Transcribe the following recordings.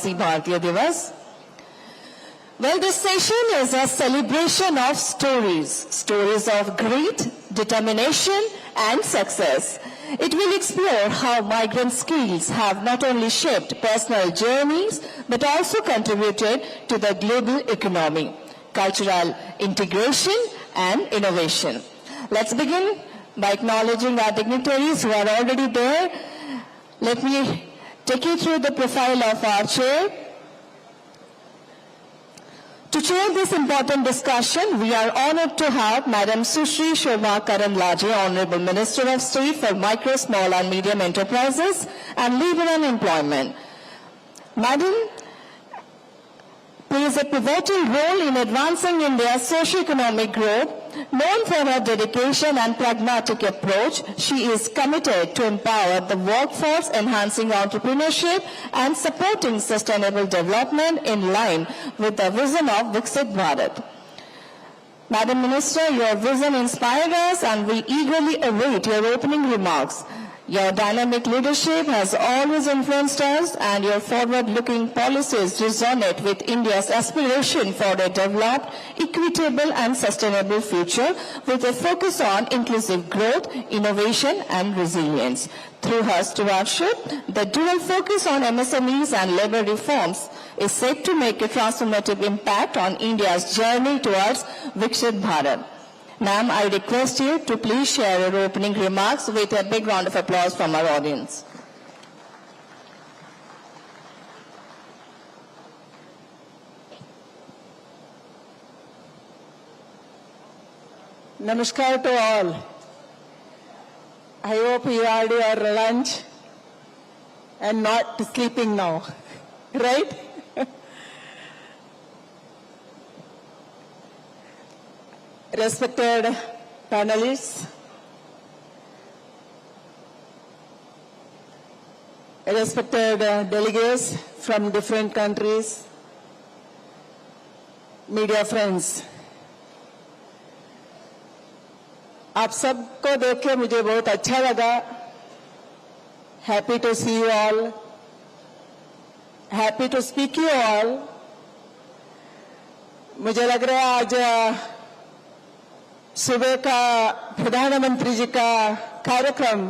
Bharatiya Divas. Well, this session is a celebration of stories of grit, determination and success. It will explore how migrant skills have not only shaped personal journeys but also contributed to the global economy, cultural integration and innovation. Let's begin by acknowledging our dignitaries who are already there. Let me take you through the profile of our chair. To chair this important discussion, we are honored to have Madam Sushri Shobha Karandlaje, Honorable Minister of State for Micro, Small and Medium Enterprises and Labour and Employment. Madam plays a pivotal role in advancing India's socio-economic growth. Known for her dedication and pragmatic approach, she is committed to empower the workforce, enhancing entrepreneurship and supporting sustainable development in line with the vision of Viksit Bharat. Madam Minister, your vision inspired us and we eagerly await your opening remarks. Your dynamic leadership has always influenced us and your forward-looking policies resonate with India's aspiration for a developed, equitable and sustainable future with a focus on inclusive growth, innovation and resilience. Through her stewardship, the dual focus on MSMEs and labour reforms is set to make a transformative impact on India's journey towards Viksit Bharat. Ma'am, I request you to please share your opening remarks with a big round of applause from our audience. Namaskar to all. I hope you had your lunch and not sleeping now, right? Respected panelists, respected delegates from different countries, media friends, आप सबको देख के मुझे बहुत अच्छा लगा. Happy to see you all. Happy to speak you all. मुझे लग रहा है आज सुबह का प्रधानमंत्री जी का कार्यक्रम,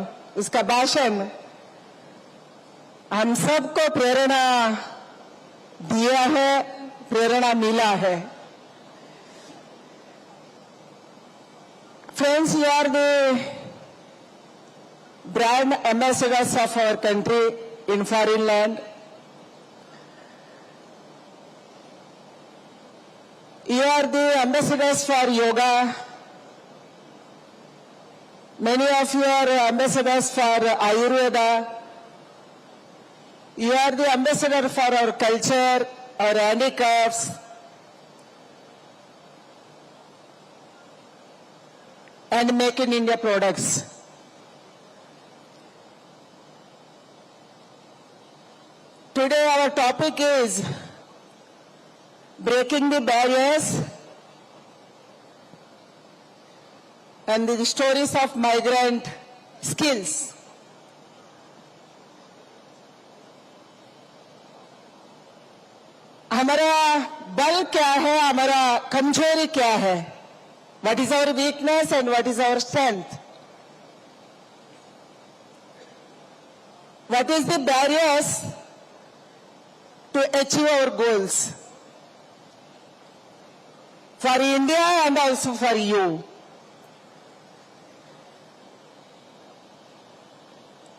उसका भाषण हम सबको प्रेरणा दिया है, प्रेरणा मिला है. Friends, you are the brand ambassadors of our country in foreign land. You are the ambassadors for yoga. Many of you are ambassadors for Ayurveda. You are the ambassador for our culture, our handicrafts, and Make in India products. Today our topic is breaking the barriers and the stories of migrant skills. हमारा बल क्या है, हमारा कमजोरी क्या है? What is our weakness and what is our strength? What is the barriers to achieve our goals for India and also for you?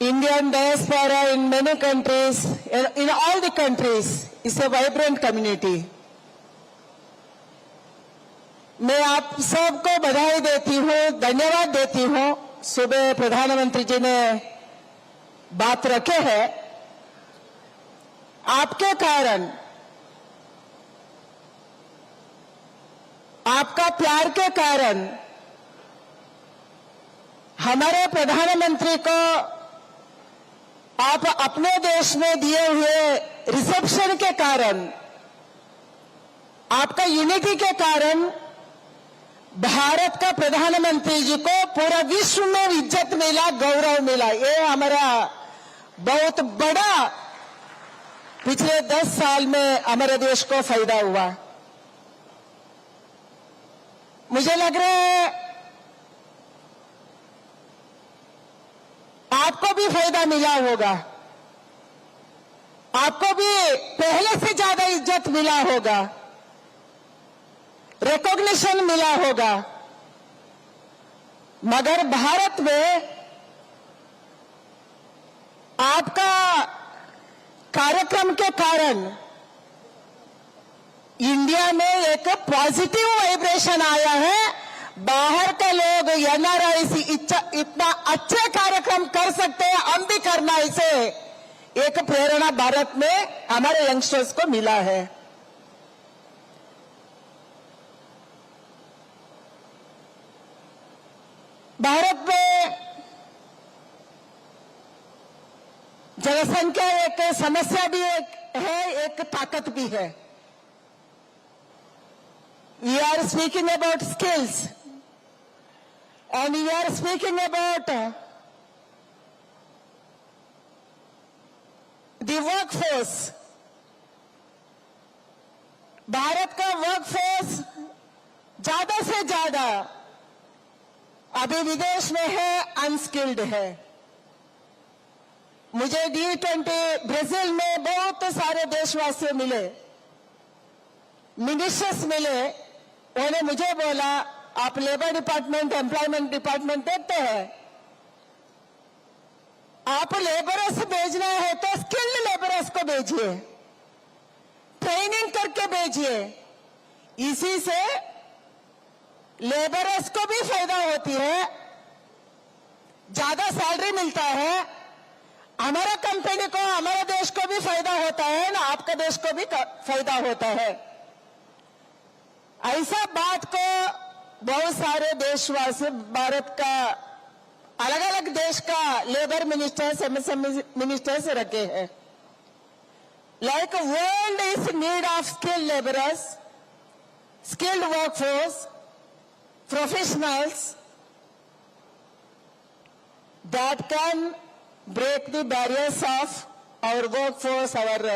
Indian diaspora in many countries, in all the countries, is a vibrant community. मैं आप सबको बधाई देती हूँ, धन्यवाद देती हूँ. सुबह प्रधानमंत्री जी ने बात रखे है. आपके कारण, आपका प्यार के कारण हमारे प्रधानमंत्री को आप अपने देश में दिए हुए रिसेप्शन के कारण, आपका यूनिटी के कारण भारत का प्रधानमंत्री जी को पूरा विश्व में इज्जत मिला, गौरव मिला. ये हमारा बहुत बड़ा पिछले 10 साल में हमारे देश को फायदा हुआ। मुझे लग रहा है आपको भी फायदा मिला होगा, आपको भी पहले से ज्यादा इज्जत मिला होगा, रिकॉग्निशन मिला होगा। मगर भारत में आपका कार्यक्रम के कारण इंडिया में एक पॉजिटिव वाइब्रेशन आया है। बाहर के लोग एनआरआईस इतना अच्छे कार्यक्रम कर सकते हैं, हम भी करना, इसे एक प्रेरणा भारत में हमारे यंगस्टर्स को मिला है। भारत में जनसंख्या एक समस्या भी है, एक ताकत भी है। We are speaking about skills and we are speaking about the workforce. Bharat का वर्कफोर्स ज्यादा से ज्यादा अभी विदेश में है, अनस्किल्ड है। मुझे Day-02 ब्राजील में बहुत सारे देशवासी मिले, मिनिस्टर्स मिले। उन्होंने मुझे बोला, आप लेबर डिपार्टमेंट, एम्प्लॉयमेंट डिपार्टमेंट देखते हैं, आप लेबरर्स भेजना है तो स्किल्ड लेबरर्स को भेजिए, ट्रेनिंग करके भेजिए। इसी से लेबरर्स को भी फायदा होती है, ज्यादा सैलरी मिलता है, हमारा कंपनी को, हमारे देश को भी फायदा होता है ना, आपका देश को भी फायदा होता है। ऐसा बात को बहुत सारे देशवासी, भारत का अलग अलग देश का लेबर मिनिस्टर्स, एमएसएमई मिनिस्टर्स रखे हैं। Like world is need of skilled labourers, skilled workforce, professionals that can break the barriers of our workforce, our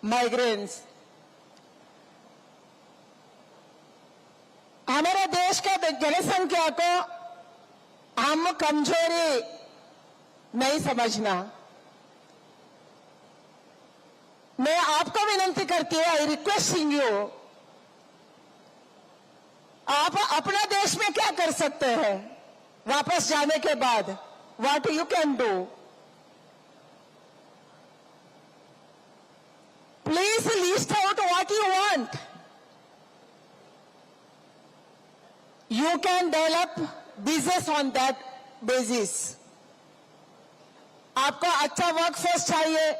migrants. हमारे देश का जनसंख्या को हम कमजोरी नहीं समझना। मैं आपको विनती करती हूँ, आई रिक्वेस्टिंग यू, आप अपना देश में क्या कर सकते हैं वापस जाने के बाद? What you can do? Please list out what you want. You can develop business on that basis. आपको अच्छा वर्कफोर्स चाहिए,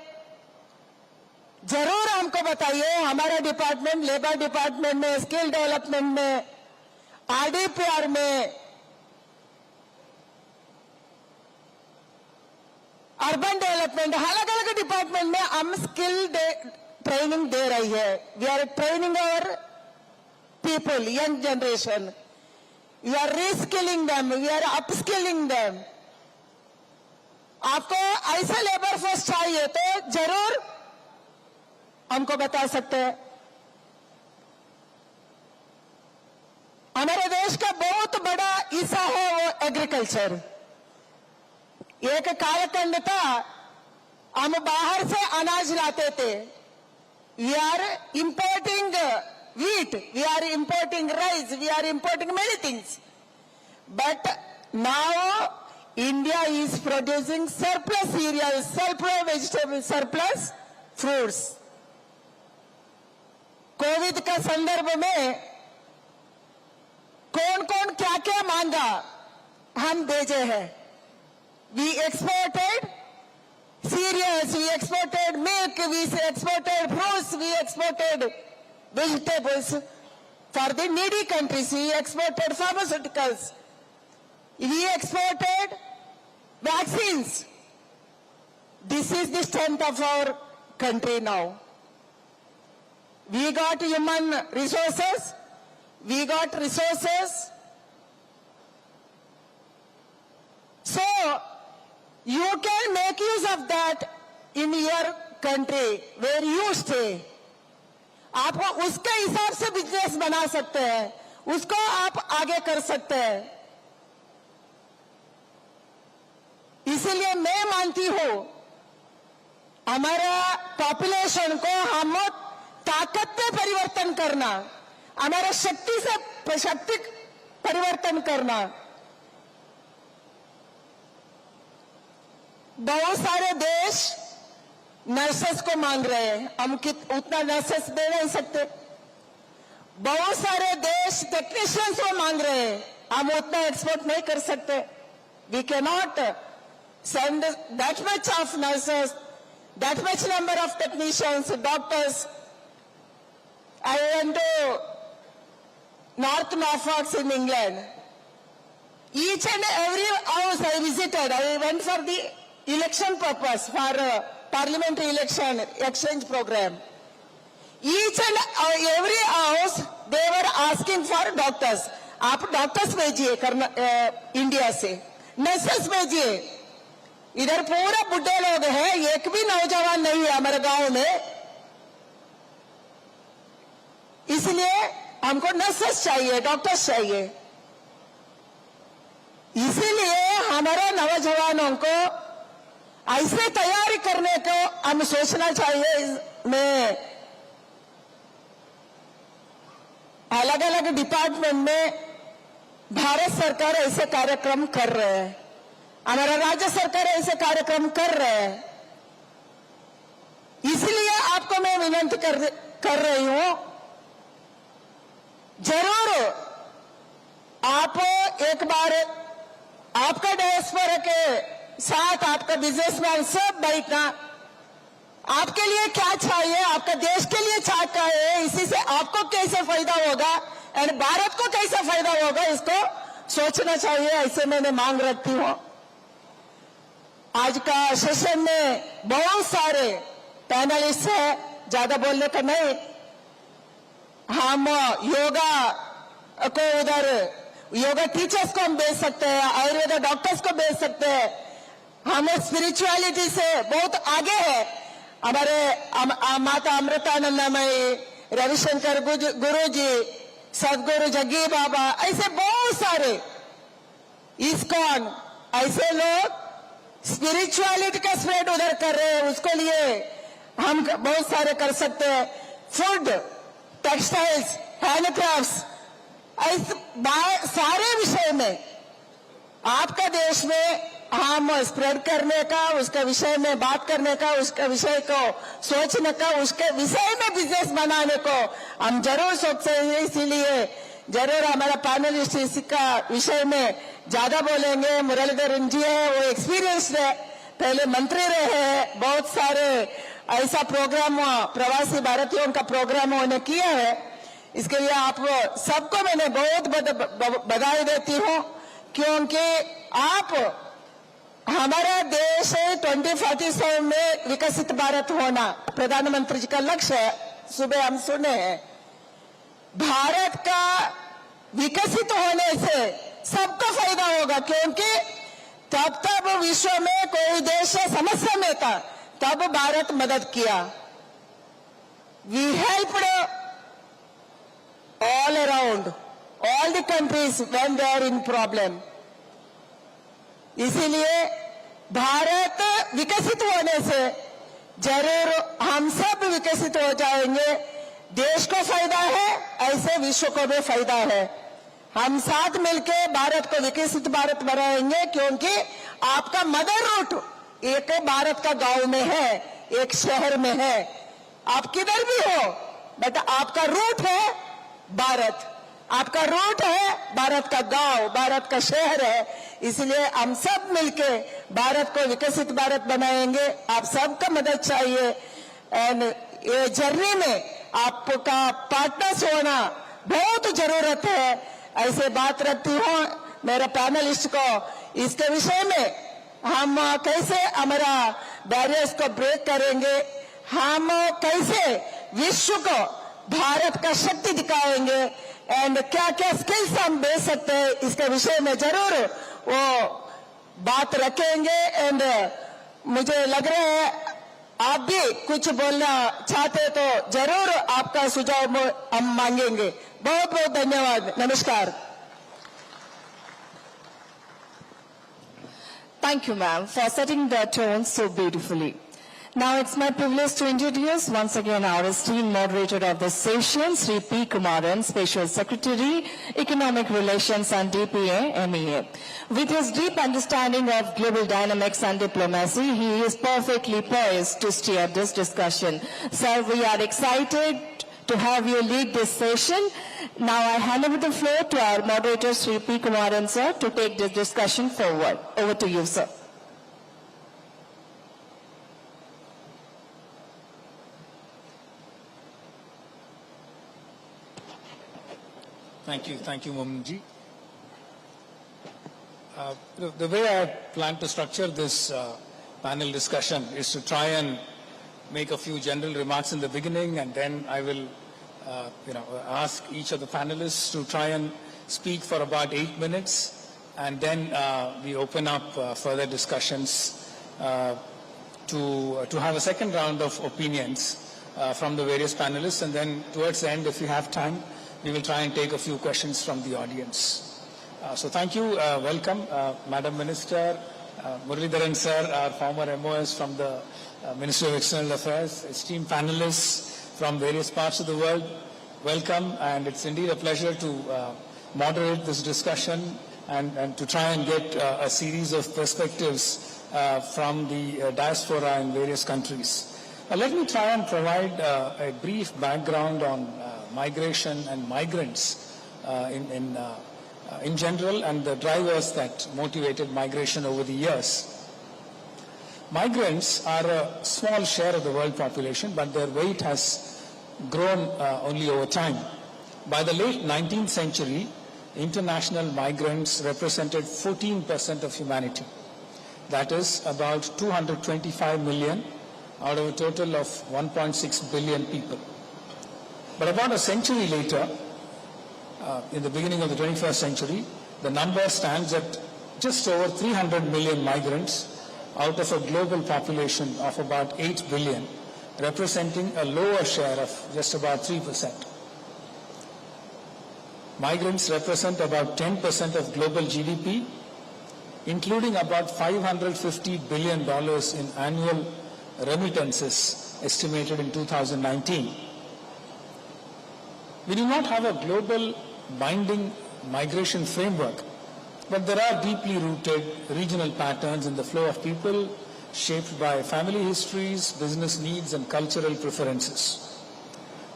जरूर हमको बताइए। हमारा डिपार्टमेंट, लेबर डिपार्टमेंट में, स्किल डेवलपमेंट में, आरडीपीआर में, अर्बन डेवलपमेंट, अलग अलग डिपार्टमेंट में हम स्किल ट्रेनिंग दे रही है। We are training our people, young generation. We are reskilling them, we are upskilling them. आपको ऐसा लेबर फोर्स चाहिए तो जरूर हमको बता सकते हैं। हमारे देश का बहुत बड़ा हिस्सा है वो एग्रीकल्चर। एक कालखंड था हम बाहर से अनाज लाते थे। We are importing wheat, we are importing rice, we are importing many things. But now India is producing surplus cereals, surplus vegetables, surplus fruits. Covid का संदर्भ में कौन कौन क्या क्या मांगा हम भेजे हैं। We exported cereals, we exported milk, we exported fruits, we exported vegetables for the needy countries. We exported pharmaceuticals. We exported vaccines. This is the strength of our country now. We got human resources. We got resources. So, you can make use of that in your country where you stay. आप उसके हिसाब से business बना सकते हैं, उसको आप आगे कर सकते हैं. इसीलिए मैं मानती हूं हमारा पॉपुलेशन को हम ताकत में परिवर्तन करना, हमारा शक्ति से शक्ति परिवर्तन करना. बहुत सारे देश नर्सेस को मांग रहे हैं, हम उतना नर्सेस दे नहीं सकते. बहुत सारे देश टेक्नीशियंस को मांग रहे हैं, हम उतना एक्सपोर्ट नहीं कर सकते. We can not send that much of nurses, that much number of technicians, doctors. I went to North Norfolk in England. Each and every house I visited, I went for the election purpose, for parliamentary election exchange program. Each and every house they were asking for doctors. आप doctors भेजिए India से, nurses भेजिए. इधर पूरा बुढ़े लोग हैं, एक भी नौजवान नहीं है हमारे गांव में. इसलिए हमको नर्सेस चाहिए, डॉक्टर्स चाहिए. इसीलिए हमारे नौजवानों को ऐसे तैयारी करने को हम सोचना चाहिए. में अलग अलग डिपार्टमेंट में भारत सरकार ऐसे कार्यक्रम कर रहे हैं, हमारा राज्य सरकार ऐसे कार्यक्रम कर रहे हैं. इसलिए आपको मैं विनती कर रही हूं, जरूर आप एक बार आपका डायस्पोरा के साथ आपका बिजनेसमैन सब बैठना, आपके लिए क्या चाहिए, आपका देश के लिए क्या है, इसी से आपको कैसे फायदा होगा और भारत को कैसे फायदा होगा, इसको सोचना चाहिए. ऐसे मैंने मांग रखती हूं. आज का सेशन में बहुत सारे पैनलिस्ट है, ज्यादा बोलने का नहीं. हम योगा को उधर योगा टीचर्स को हम भेज सकते हैं, आयुर्वेदा डॉक्टर्स को भेज सकते हैं. हम स्पिरिचुअलिटी से बहुत आगे है. हमारे माता अमृतानंदमयी, रविशंकर गुरु जी, सदगुरु जग्गी बाबा, ऐसे बहुत सारे इस्कॉन, ऐसे लोग स्पिरिचुअलिटी का स्प्रेड उधर कर रहे हैं. उसके लिए हम बहुत सारे कर सकते हैं. फूड, टेक्सटाइल्स, हैंडक्राफ्ट्स, ऐसे सारे विषय में आपका देश में हम स्प्रेड करने का, उसके विषय में बात करने का, उसके विषय को सोचने का, उसके विषय में बिजनेस बनाने को हम जरूर सोचते हैं. इसीलिए जरूर हमारा पैनलिस्ट इसका विषय में ज्यादा बोलेंगे. मुरलीधरन जी है, वो एक्सपीरियंस्ड है, पहले मंत्री रहे हैं. बहुत सारे ऐसा प्रोग्राम प्रवासी भारतीयों का प्रोग्राम उन्होंने किया है. इसके लिए आप सबको मैंने बहुत बधाई देती हूं, क्योंकि आप हमारा देश 2047 में विकसित भारत होना प्रधानमंत्री जी का लक्ष्य है. सुबह हम सुने हैं, भारत का विकसित होने से सबको फायदा होगा, क्योंकि तब विश्व में कोई देश समस्या में था, तब भारत मदद किया. We helped all around, all the countries when they are in problem. इसीलिए भारत विकसित होने से जरूर हम सब विकसित हो जाएंगे. देश को फायदा है, ऐसे विश्व को भी फायदा है. हम साथ मिलकर भारत को विकसित भारत बनाएंगे, क्योंकि आपका मदर रूट एक भारत का गांव में है, एक शहर में है. आप किधर भी हो, बट आपका रूट है भारत, आपका रूट है भारत का गांव, भारत का शहर है. इसलिए हम सब मिलके भारत को विकसित भारत बनाएंगे. आप सबका मदद चाहिए. एंड ये जर्नी में आपका पार्टनर्स होना बहुत जरूरत है. ऐसे बात रखती हूँ मेरे पैनलिस्ट को. इसके विषय में हम कैसे हमारा बैरियर्स को ब्रेक करेंगे, हम कैसे विश्व को भारत का शक्ति दिखाएंगे, एंड क्या क्या स्किल्स हम दे सकते हैं, इसके विषय में जरूर वो बात रखेंगे. एंड मुझे लग रहा है आप भी कुछ बोलना चाहते तो जरूर आपका सुझाव हम मांगेंगे। बहुत बहुत धन्यवाद। नमस्कार। Thank you, ma'am, for setting the tone so beautifully. Now it's my privilege to introduce once again our esteemed moderator of this session, Sri P. Kumaran, Special Secretary, Economic Relations and DPA, MEA. With his deep understanding of global dynamics and diplomacy, he is perfectly poised to steer this discussion. Sir, we are excited to have you lead this session. Now I hand over the floor to our moderator, Sri P. Kumaran, sir, to take this discussion forward. Over to you, sir. Thank you, Mominji. The way I plan to structure this panel discussion is to try and make a few general remarks in the beginning, and then I will ask each of the panelists to try and speak for about 8 minutes, and then we open up further discussions to have a second round of opinions from the various panelists, and then towards the end, if we have time, we will try and take a few questions from the audience. So thank you, welcome, Madam Minister, Muralidharan sir, our former MOS from the Ministry of External Affairs, esteemed panelists from various parts of the world, welcome, and it's indeed a pleasure to moderate this discussion and to try and get a series of perspectives from the diaspora in various countries. Let me try and provide a brief background on migration and migrants in general and the drivers that motivated migration over the years. Migrants are a small share of the world population, but their weight has grown only over time. By the late 19th century, international migrants represented 14% of humanity. That is about 225 million out of a total of 1.6 billion people. But about a century later, in the beginning of the 21st century, the number stands at just over 300 million migrants out of a global population of about 8 billion, representing a lower share of just about 3%. Migrants represent about 10% of global GDP, including about $550 billion in annual remittances estimated in 2019. We do not have a global binding migration framework, but there are deeply rooted regional patterns in the flow of people shaped by family histories, business needs, and cultural preferences.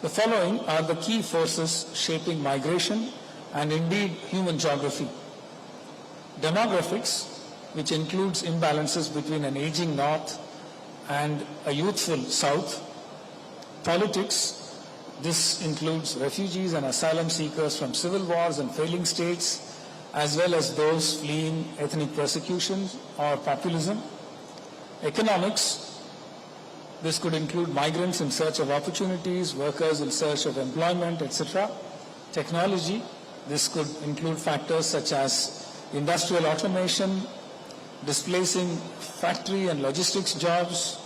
The following are the key forces shaping migration and indeed human geography. Demographics, which includes imbalances between an aging north and a youthful south. Politics, this includes refugees and asylum seekers from civil wars and failing states, as well as those fleeing ethnic persecution or populism. Economics, this could include migrants in search of opportunities, workers in search of employment, etc. Technology, this could include factors such as industrial automation, displacing factory and logistics jobs,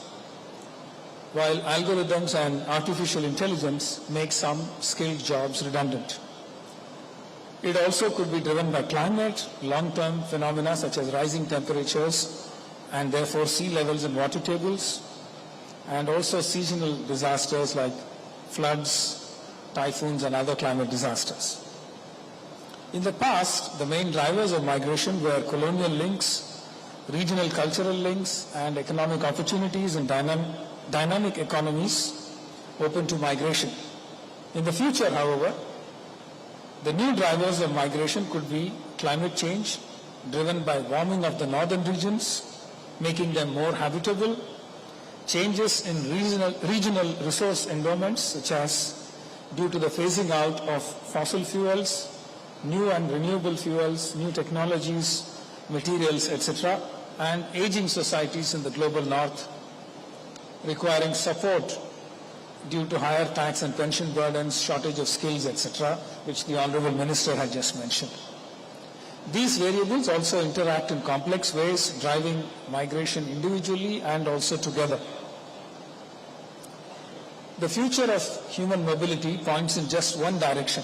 while algorithms and artificial intelligence make some skilled jobs redundant. It also could be driven by climate, long-term phenomena such as rising temperatures and therefore sea levels and water tables, and also seasonal disasters like floods, typhoons, and other climate disasters. In the past, the main drivers of migration were colonial links, regional cultural links, and economic opportunities in dynamic economies open to migration. In the future, however, the new drivers of migration could be climate change, driven by warming of the northern regions, making them more habitable, changes in regional resource endowments, such as due to the phasing out of fossil fuels, new and renewable fuels, new technologies, materials, etc., and aging societies in the global north, requiring support due to higher tax and pension burdens, shortage of skills, etc., which the Honorable Minister had just mentioned. These variables also interact in complex ways, driving migration individually and also together. The future of human mobility points in just one direction,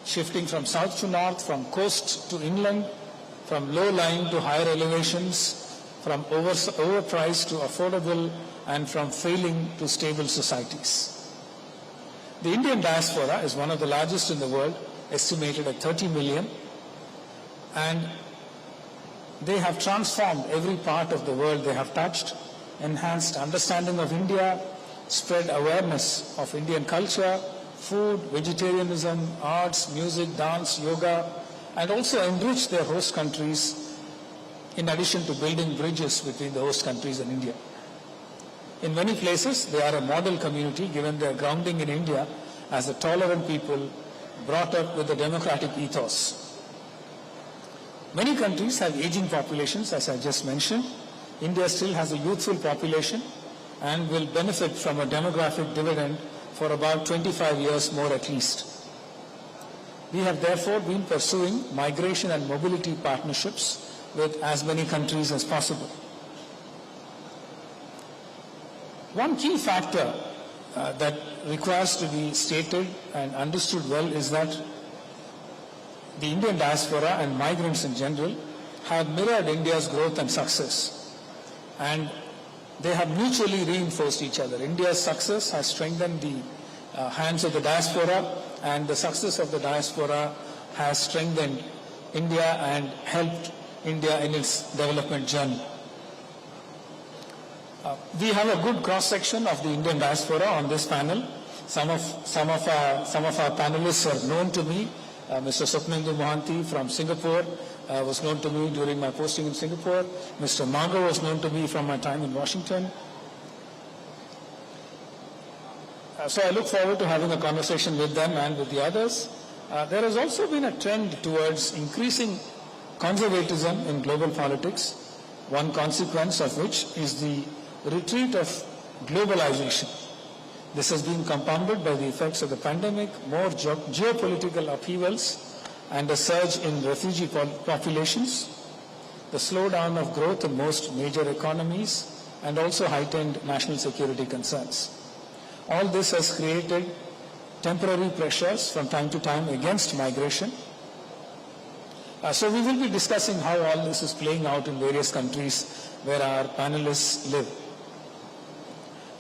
shifting from south to north, from coast to inland, from low-lying to higher elevations, from overpriced to affordable, and from failing to stable societies. The Indian diaspora is one of the largest in the world, estimated at 30 million, and they have transformed every part of the world they have touched, enhanced understanding of India, spread awareness of Indian culture, food, vegetarianism, arts, music, dance, yoga, and also enriched their host countries in addition to building bridges between the host countries and India. In many places, they are a model community given their grounding in India as a tolerant people brought up with a democratic ethos. Many countries have aging populations, as I just mentioned. India still has a youthful population and will benefit from a demographic dividend for about 25 years more at least. We have therefore been pursuing migration and mobility partnerships with as many countries as possible. One key factor that requires to be stated and understood well is that the Indian diaspora and migrants in general have mirrored India's growth and success, and they have mutually reinforced each other. India's success has strengthened the hands of the diaspora, and the success of the diaspora has strengthened India and helped India in its development journey. We have a good cross-section of the Indian diaspora on this panel. Some of our panelists are known to me. Mr. Swapnendu Mohanty from Singapore was known to me during my posting in Singapore. Mr. Nagar was known to me from my time in Washington. So I look forward to having a conversation with them and with the others. There has also been a trend towards increasing conservatism in global politics, one consequence of which is the retreat of globalization. This has been compounded by the effects of the pandemic, more geopolitical upheavals, and a surge in refugee populations, the slowdown of growth in most major economies, and also heightened national security concerns. All this has created temporary pressures from time to time against migration. So we will be discussing how all this is playing out in various countries where our panelists live.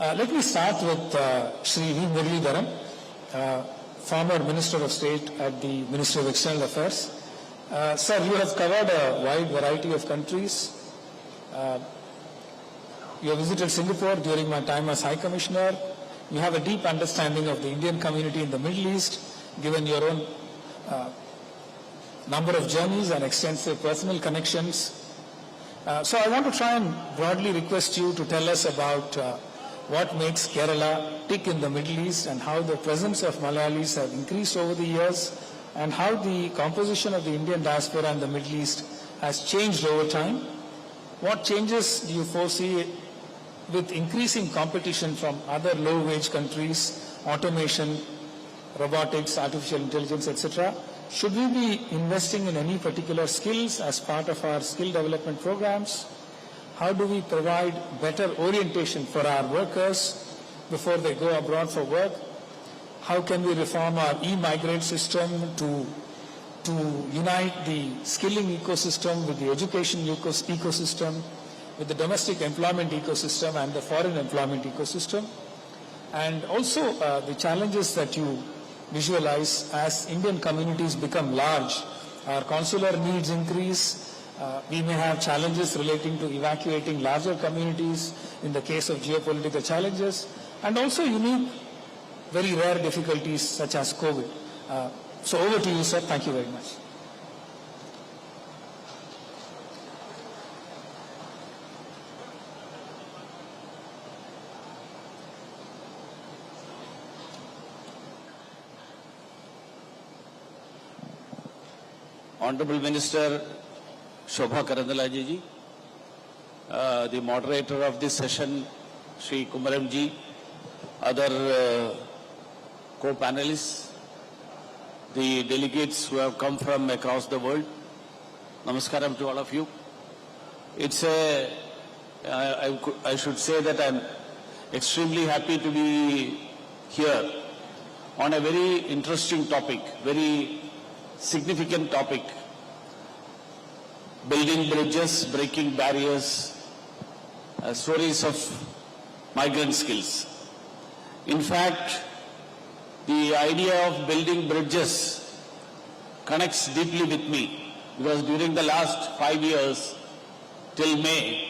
Let me start with Shri V. Muralidharan, former Minister of State at the Ministry of External Affairs. Sir, you have covered a wide variety of countries. You have visited Singapore during my time as High Commissioner. You have a deep understanding of the Indian community in the Middle East, given your own number of journeys and extensive personal connections. So I want to try and broadly request you to tell us about what makes Kerala tick in the Middle East and how the presence of Malayalis have increased over the years and how the composition of the Indian diaspora in the Middle East has changed over time. What changes do you foresee with increasing competition from other low-wage countries, automation, robotics, artificial intelligence, etc.? Should we be investing in any particular skills as part of our skill development programs? How do we provide better orientation for our workers before they go abroad for work? How can we reform our e-migrate system to unite the skilling ecosystem with the education ecosystem, with the domestic employment ecosystem and the foreign employment ecosystem? And also the challenges that you visualize as Indian communities become large. Our consular needs increase. We may have challenges relating to evacuating larger communities in the case of geopolitical challenges, and also unique, very rare difficulties such as COVID. So over to you, sir. Thank you very much. Honorable Minister Shobha Karandalaje ji, the moderator of this session, Shri Kumaram ji, other co-panelists, the delegates who have come from across the world, namaskaram to all of you. It's I should say that I'm extremely happy to be here on a very interesting topic, very significant topic, building bridges, breaking barriers, stories of migrant skills. In fact, the idea of building bridges connects deeply with me because during the last 5 years till May,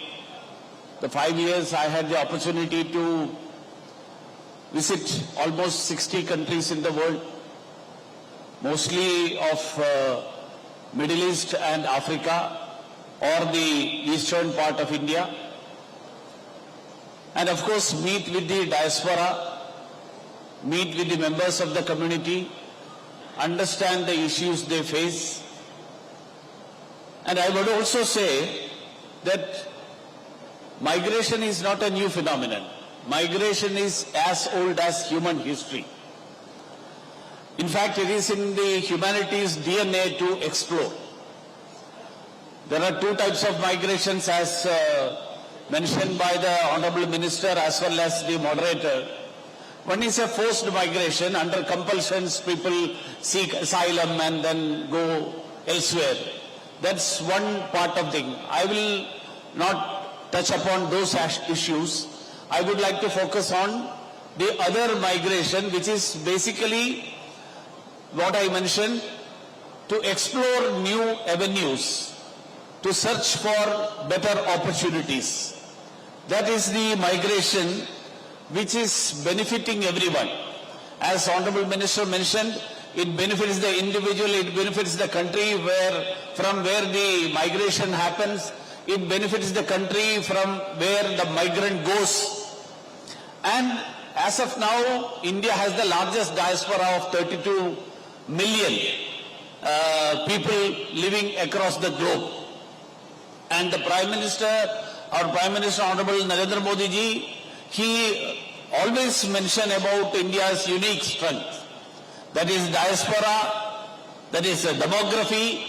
the 5 years I had the opportunity to visit almost 60 countries in the world, mostly of Middle East and Africa or the eastern part of India, and of course meet with the diaspora, meet with the members of the community, understand the issues they face. And I would also say that migration is not a new phenomenon. Migration is as old as human history. In fact, it is in the humanity's DNA to explore. There are two types of migrations as mentioned by the Honorable Minister as well as the moderator. One is a forced migration. Under compulsions, people seek asylum and then go elsewhere. That's one part of the thing. I will not touch upon those issues. I would like to focus on the other migration, which is basically what I mentioned, to explore new avenues, to search for better opportunities. That is the migration which is benefiting everyone. As Honorable Minister mentioned, it benefits the individual, it benefits the country from where the migration happens, it benefits the country from where the migrant goes. And as of now, India has the largest diaspora of 32 million people living across the globe. And the Prime Minister, our Prime Minister Honorable Narendra Modi ji, he always mentioned about India's unique strength. That is diaspora, that is demography,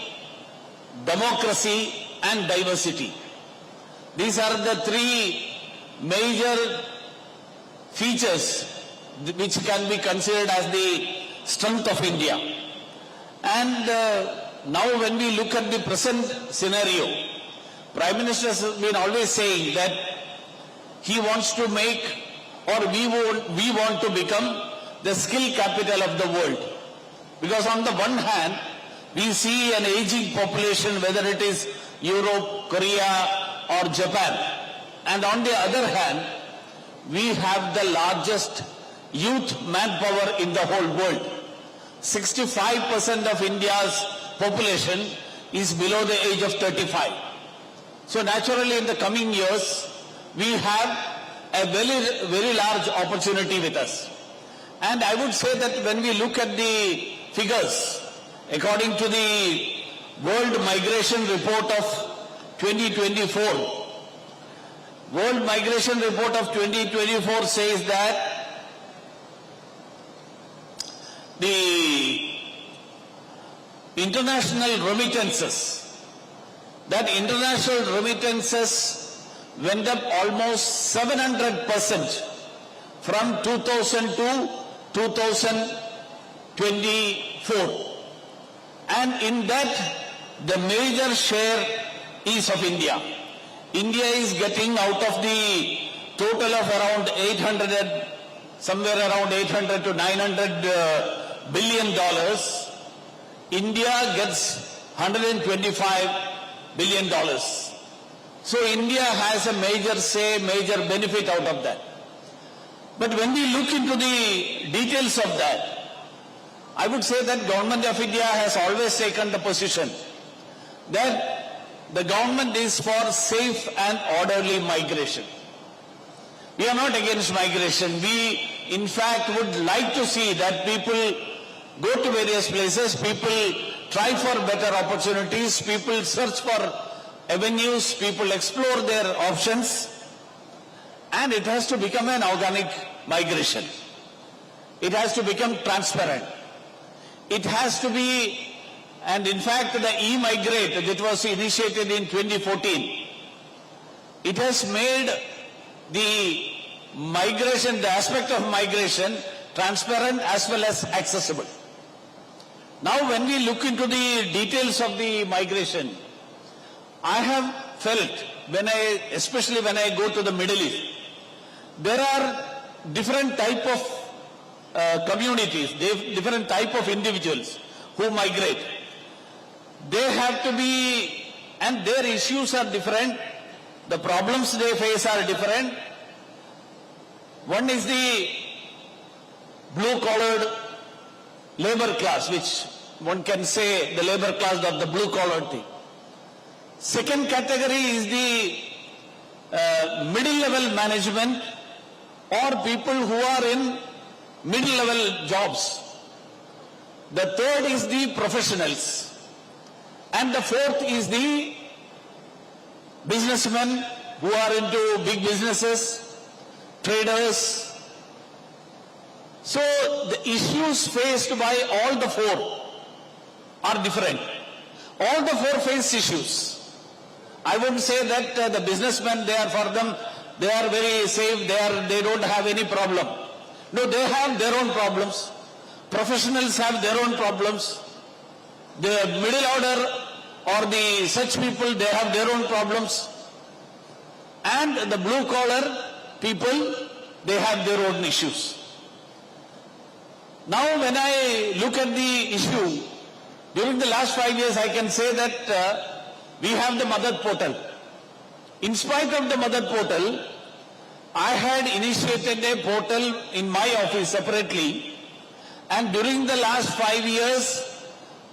democracy and diversity. These are the three major features which can be considered as the strength of India. And now when we look at the present scenario, Prime Minister has been always saying that he wants to make, or we want to become the skill capital of the world. Because on the one hand, we see an aging population, whether it is Europe, Korea or Japan. And on the other hand, we have the largest youth manpower in the whole world. 65% of India's population is below the age of 35. So naturally in the coming years, we have a very, very large opportunity with us. And I would say that when we look at the figures, according to the World Migration Report of 2024, World Migration Report of 2024 says that the international remittances, went up almost 700% from 2000 to 2024. And in that, the major share is of India. India is getting out of the total of around 800, somewhere around 800 to 900 billion dollars. India gets 125 billion dollars. So India has a major say, major benefit out of that. But when we look into the details of that, I would say that Government of India has always taken the position that the government is for safe and orderly migration. We are not against migration. We, in fact, would like to see that people go to various places, people try for better opportunities, people search for avenues, people explore their options, and it has to become an organic migration. It has to become transparent. It has to be, and in fact the e-migrate that was initiated in 2014, it has made the migration, the aspect of migration transparent as well as accessible. Now when we look into the details of the migration, I have felt especially when I go to the Middle East, there are different type of communities, different type of individuals who migrate. They have to be, and their issues are different, the problems they face are different. One is the blue-collared labor class, which one can say the labor class of the blue-collared thing. Second category is the middle-level management or people who are in middle-level jobs. The third is the professionals. And the fourth is the businessmen who are into big businesses, traders. So the issues faced by all the four are different. All the four face issues. I wouldn't say that the businessmen, they are for them, they are very safe, they don't have any problem. No, they have their own problems. Professionals have their own problems. The middle order or the such people, they have their own problems. And the blue collar people, they have their own issues. Now when I look at the issue, during the last 5 years I can say that we have the mother portal. In spite of the mother portal, I had initiated a portal in my office separately, and during the last 5 years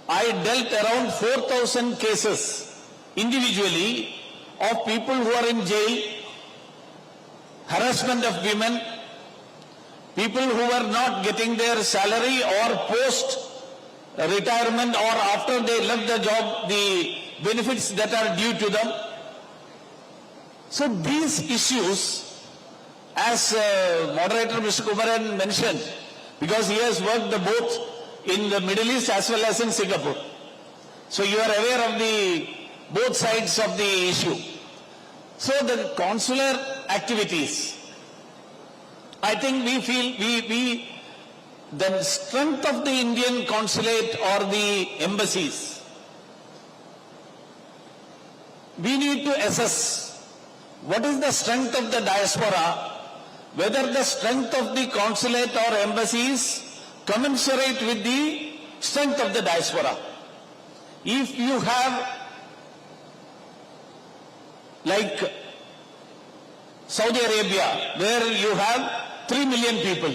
I dealt around 4,000 cases individually of people who are in jail, harassment of women, people who are not getting their salary or post retirement or after they left the job, the benefits that are due to them. So these issues, as moderator Mr. Kumaran mentioned, because he has worked both in the Middle East as well as in Singapore. So you are aware of the both sides of the issue. So the consular activities, I think we feel the strength of the Indian consulate or the embassies, we need to assess what is the strength of the diaspora, whether the strength of the consulate or embassies commensurate with the strength of the diaspora. If you have, like Saudi Arabia, where you have 3 million people.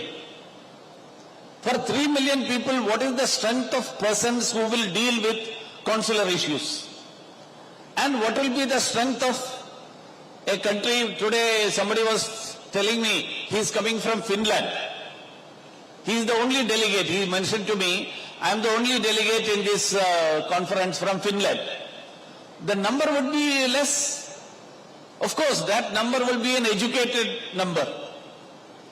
For 3 million people, what is the strength of persons who will deal with consular issues? And what will be the strength of a country? Today somebody was telling me he is coming from Finland. He is the only delegate. He mentioned to me, I am the only delegate in this conference from Finland. The number would be less. Of course, that number will be an educated number.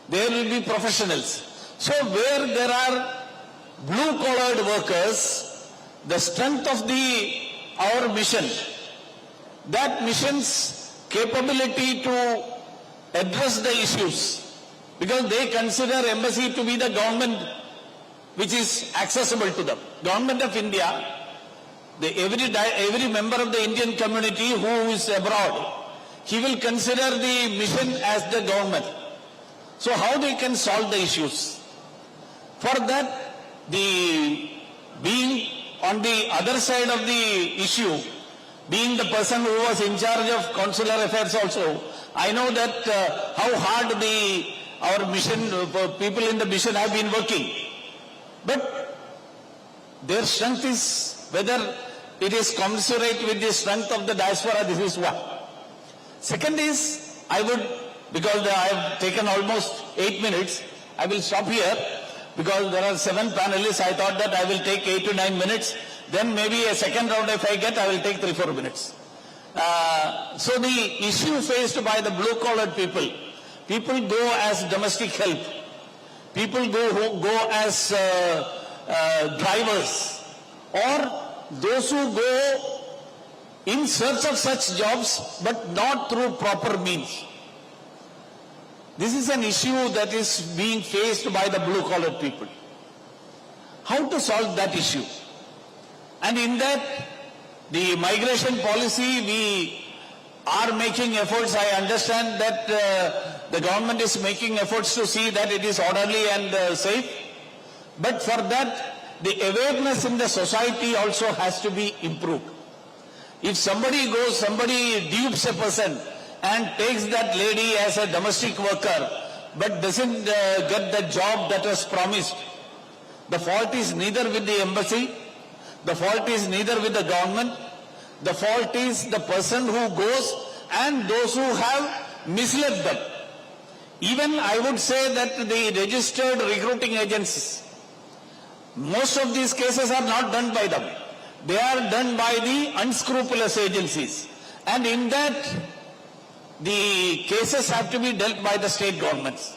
There will be professionals. So where there are blue-collared workers, the strength of our mission, that mission's capability to address the issues, because they consider embassy to be the government which is accessible to them. Government of India, every member of the Indian community who is abroad, he will consider the mission as the government. So how they can solve the issues? For that, being on the other side of the issue, being the person who was in charge of consular affairs also, I know that how hard our mission, people in the mission have been working. But their strength is, whether it is commensurate with the strength of the diaspora, this is one. Second is, because I have taken almost 8 minutes, I will stop here because there are 7 panelists. I thought that I will take 8 to 9 minutes. Then maybe a second round if I get, I will take 3-4 minutes. So the issue faced by the blue-collared people go as domestic help. People go as drivers, or those who go in search of such jobs but not through proper means. This is an issue that is being faced by the blue-collar people. How to solve that issue? And in that, the migration policy, we are making efforts. I understand that the government is making efforts to see that it is orderly and safe. But for that, the awareness in the society also has to be improved. If somebody dupes a person and takes that lady as a domestic worker, but doesn't get the job that was promised, the fault is neither with the embassy, the fault is neither with the government, the fault is the person who goes and those who have misled them. Even I would say that the registered recruiting agencies, most of these cases are not done by them. They are done by the unscrupulous agencies. And in that, the cases have to be dealt by the state governments.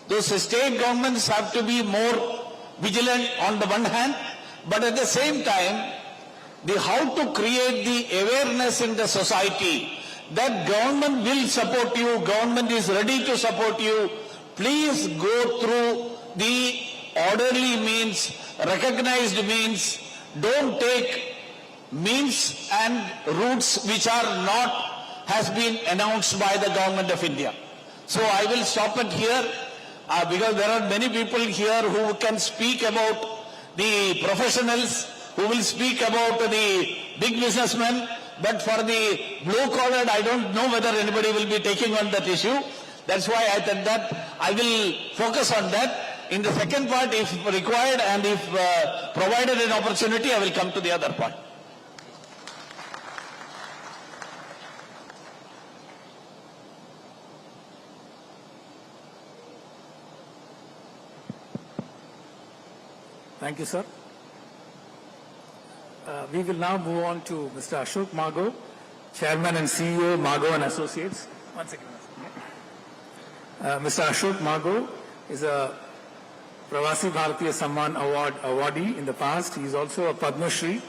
Those state governments have to be more vigilant on the one hand, but at the same time, how to create the awareness in the society that government will support you, government is ready to support you. Please go through the orderly means, recognized means. Don't take means and routes which are not has been announced by the government of India. So I will stop it here because there are many people here who can speak about the professionals, who will speak about the big businessmen, but for the blue-collared, I don't know whether anybody will be taking on that issue. That's why I said that I will focus on that. In the second part, if required and if provided an opportunity, I will come to the other part. Thank you, sir. We will now move on to Mr. Ashok Mago, Chairman and CEO, Mago and Associates. One second. Mr. Ashok Mago is a Pravasi Bharatiya Samman Award awardee in the past. He is also a Padma Shri.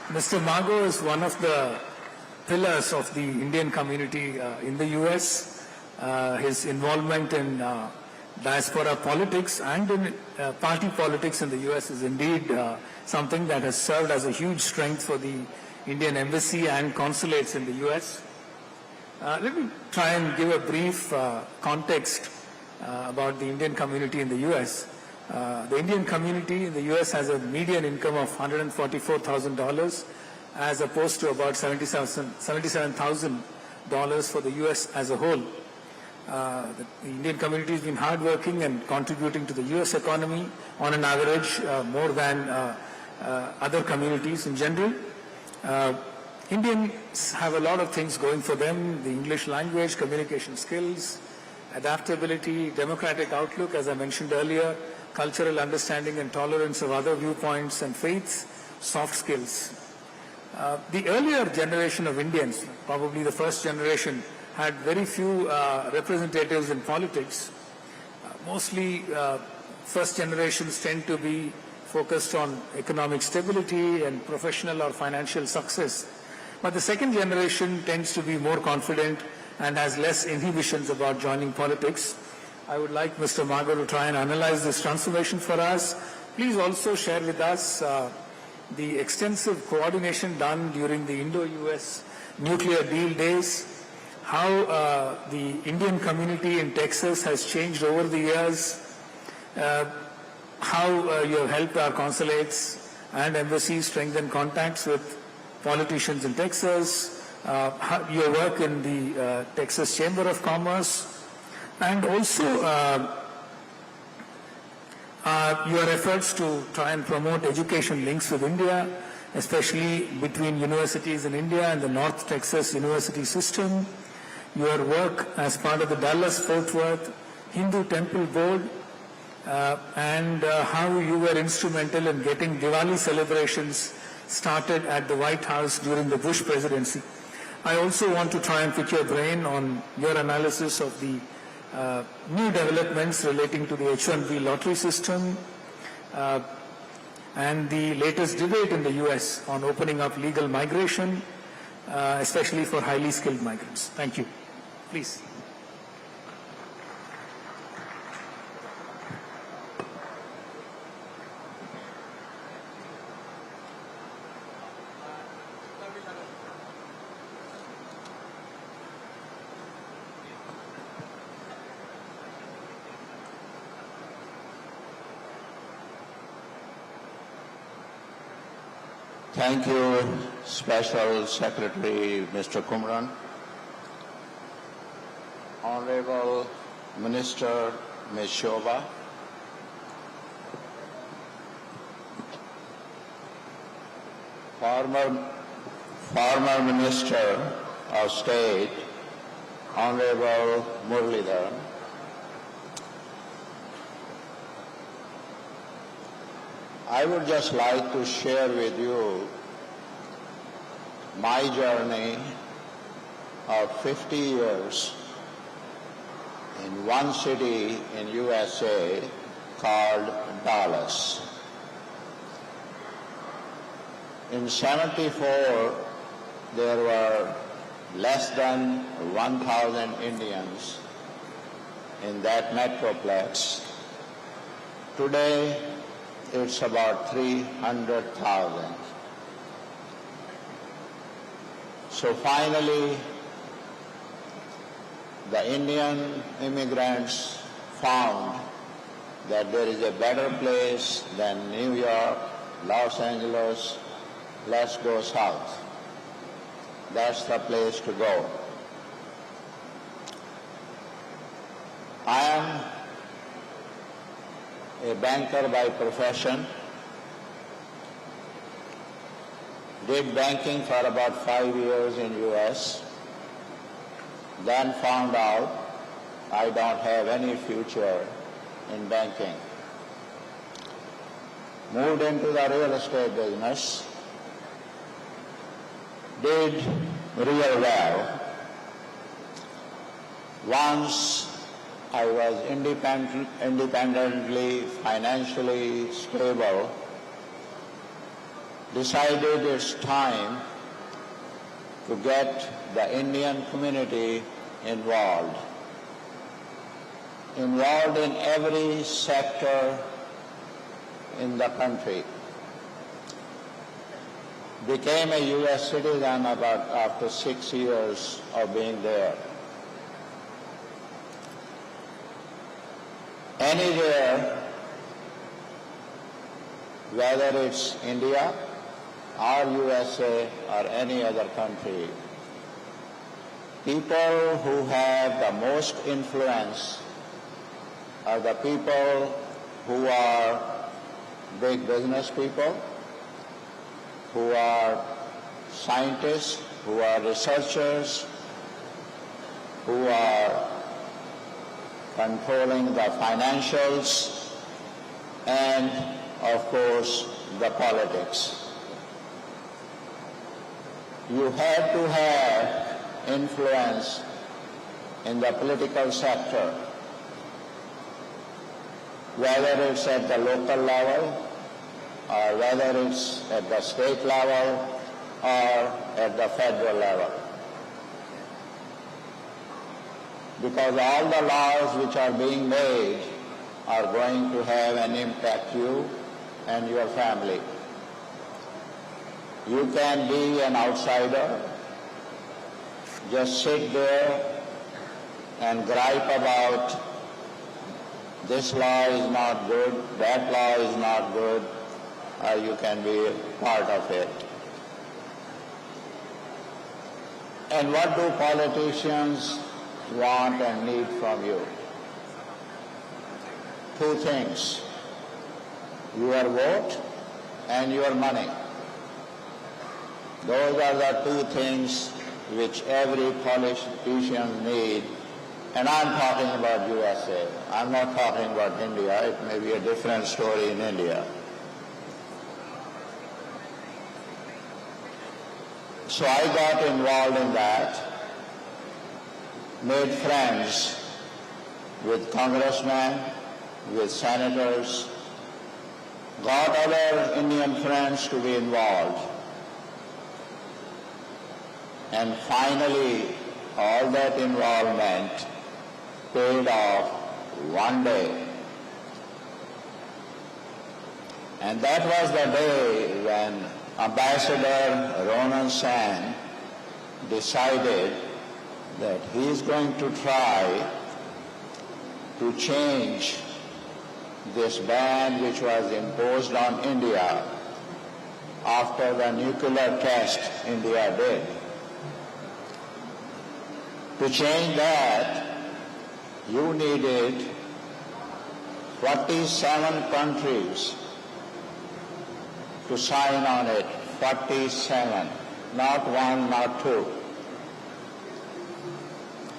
Mr. Mago is one of the pillars of the Indian community in the US. His involvement in diaspora politics and in party politics in the US is indeed something that has served as a huge strength for the Indian embassy and consulates in the US. Let me try and give a brief context about the Indian community in the US. The Indian community in the US has a median income of $144,000 as opposed to about $77,000 for the US as a whole. The Indian community has been hardworking and contributing to the US economy on an average more than other communities in general. Indians have a lot of things going for them: the English language, communication skills, adaptability, democratic outlook, as I mentioned earlier, cultural understanding and tolerance of other viewpoints and faiths, soft skills. The earlier generation of Indians, probably the first generation, had very few representatives in politics. Mostly first generations tend to be focused on economic stability and professional or financial success. But the second generation tends to be more confident and has less inhibitions about joining politics. I would like Mr. Mago to try and analyze this transformation for us. Please also share with us the extensive coordination done during the Indo-US nuclear deal days, how the Indian community in Texas has changed over the years, how you have helped our consulates and embassies strengthen contacts with politicians in Texas, your work in the Texas Chamber of Commerce, and also your efforts to try and promote education links with India, especially between universities in India and the North Texas University system, your work as part of the Dallas-Fort Worth Hindu Temple Board, and how you were instrumental in getting Diwali celebrations started at the White House during the Bush presidency. I also want to try and pick your brain on your analysis of the new developments relating to the H-1B lottery system and the latest debate in the US on opening up legal migration, especially for highly skilled migrants. Thank you. Please. Thank you, Special Secretary Mr. Kumran. Honorable Minister Ms. Shobha, former Minister of State, Honorable Muralidharan, I would just like to share with you my journey of 50 years in one city in USA called Dallas. In '74, there were less than 1,000 Indians in that metroplex. Today, it's about 300,000. So finally, the Indian immigrants found that there is a better place than New York, Los Angeles. Let's go south. That's the place to go. I am a banker by profession, did banking for about 5 years in US, then found out I don't have any future in banking. Moved into the real estate business, did real well. Once I was independently, financially stable, decided it's time to get the Indian community involved in every sector in the country. Became a US citizen after 6 years of being there. Anywhere, whether it's India or USA or any other country, people who have the most influence are the people who are big business people, who are scientists, who are researchers, who are controlling the financials, and of course the politics. You have to have influence in the political sector, whether it's at the local level or whether it's at the state level or at the federal level. Because all the laws which are being made are going to have an impact you and your family. You can be an outsider, just sit there and gripe about this law is not good, that law is not good, or you can be part of it. And what do politicians want and need from you? Two things: your vote and your money. Those are the two things which every politician needs. And I'm talking about USA. I'm not talking about India. It may be a different story in India. So I got involved in that, made friends with congressmen, with senators, got other Indian friends to be involved. And finally, all that involvement paid off one day. And that was the day when Ambassador Ronan San decided that he is going to try to change this ban which was imposed on India after the nuclear test India did. To change that, you needed 47 countries to sign on it. 47, not one, not two.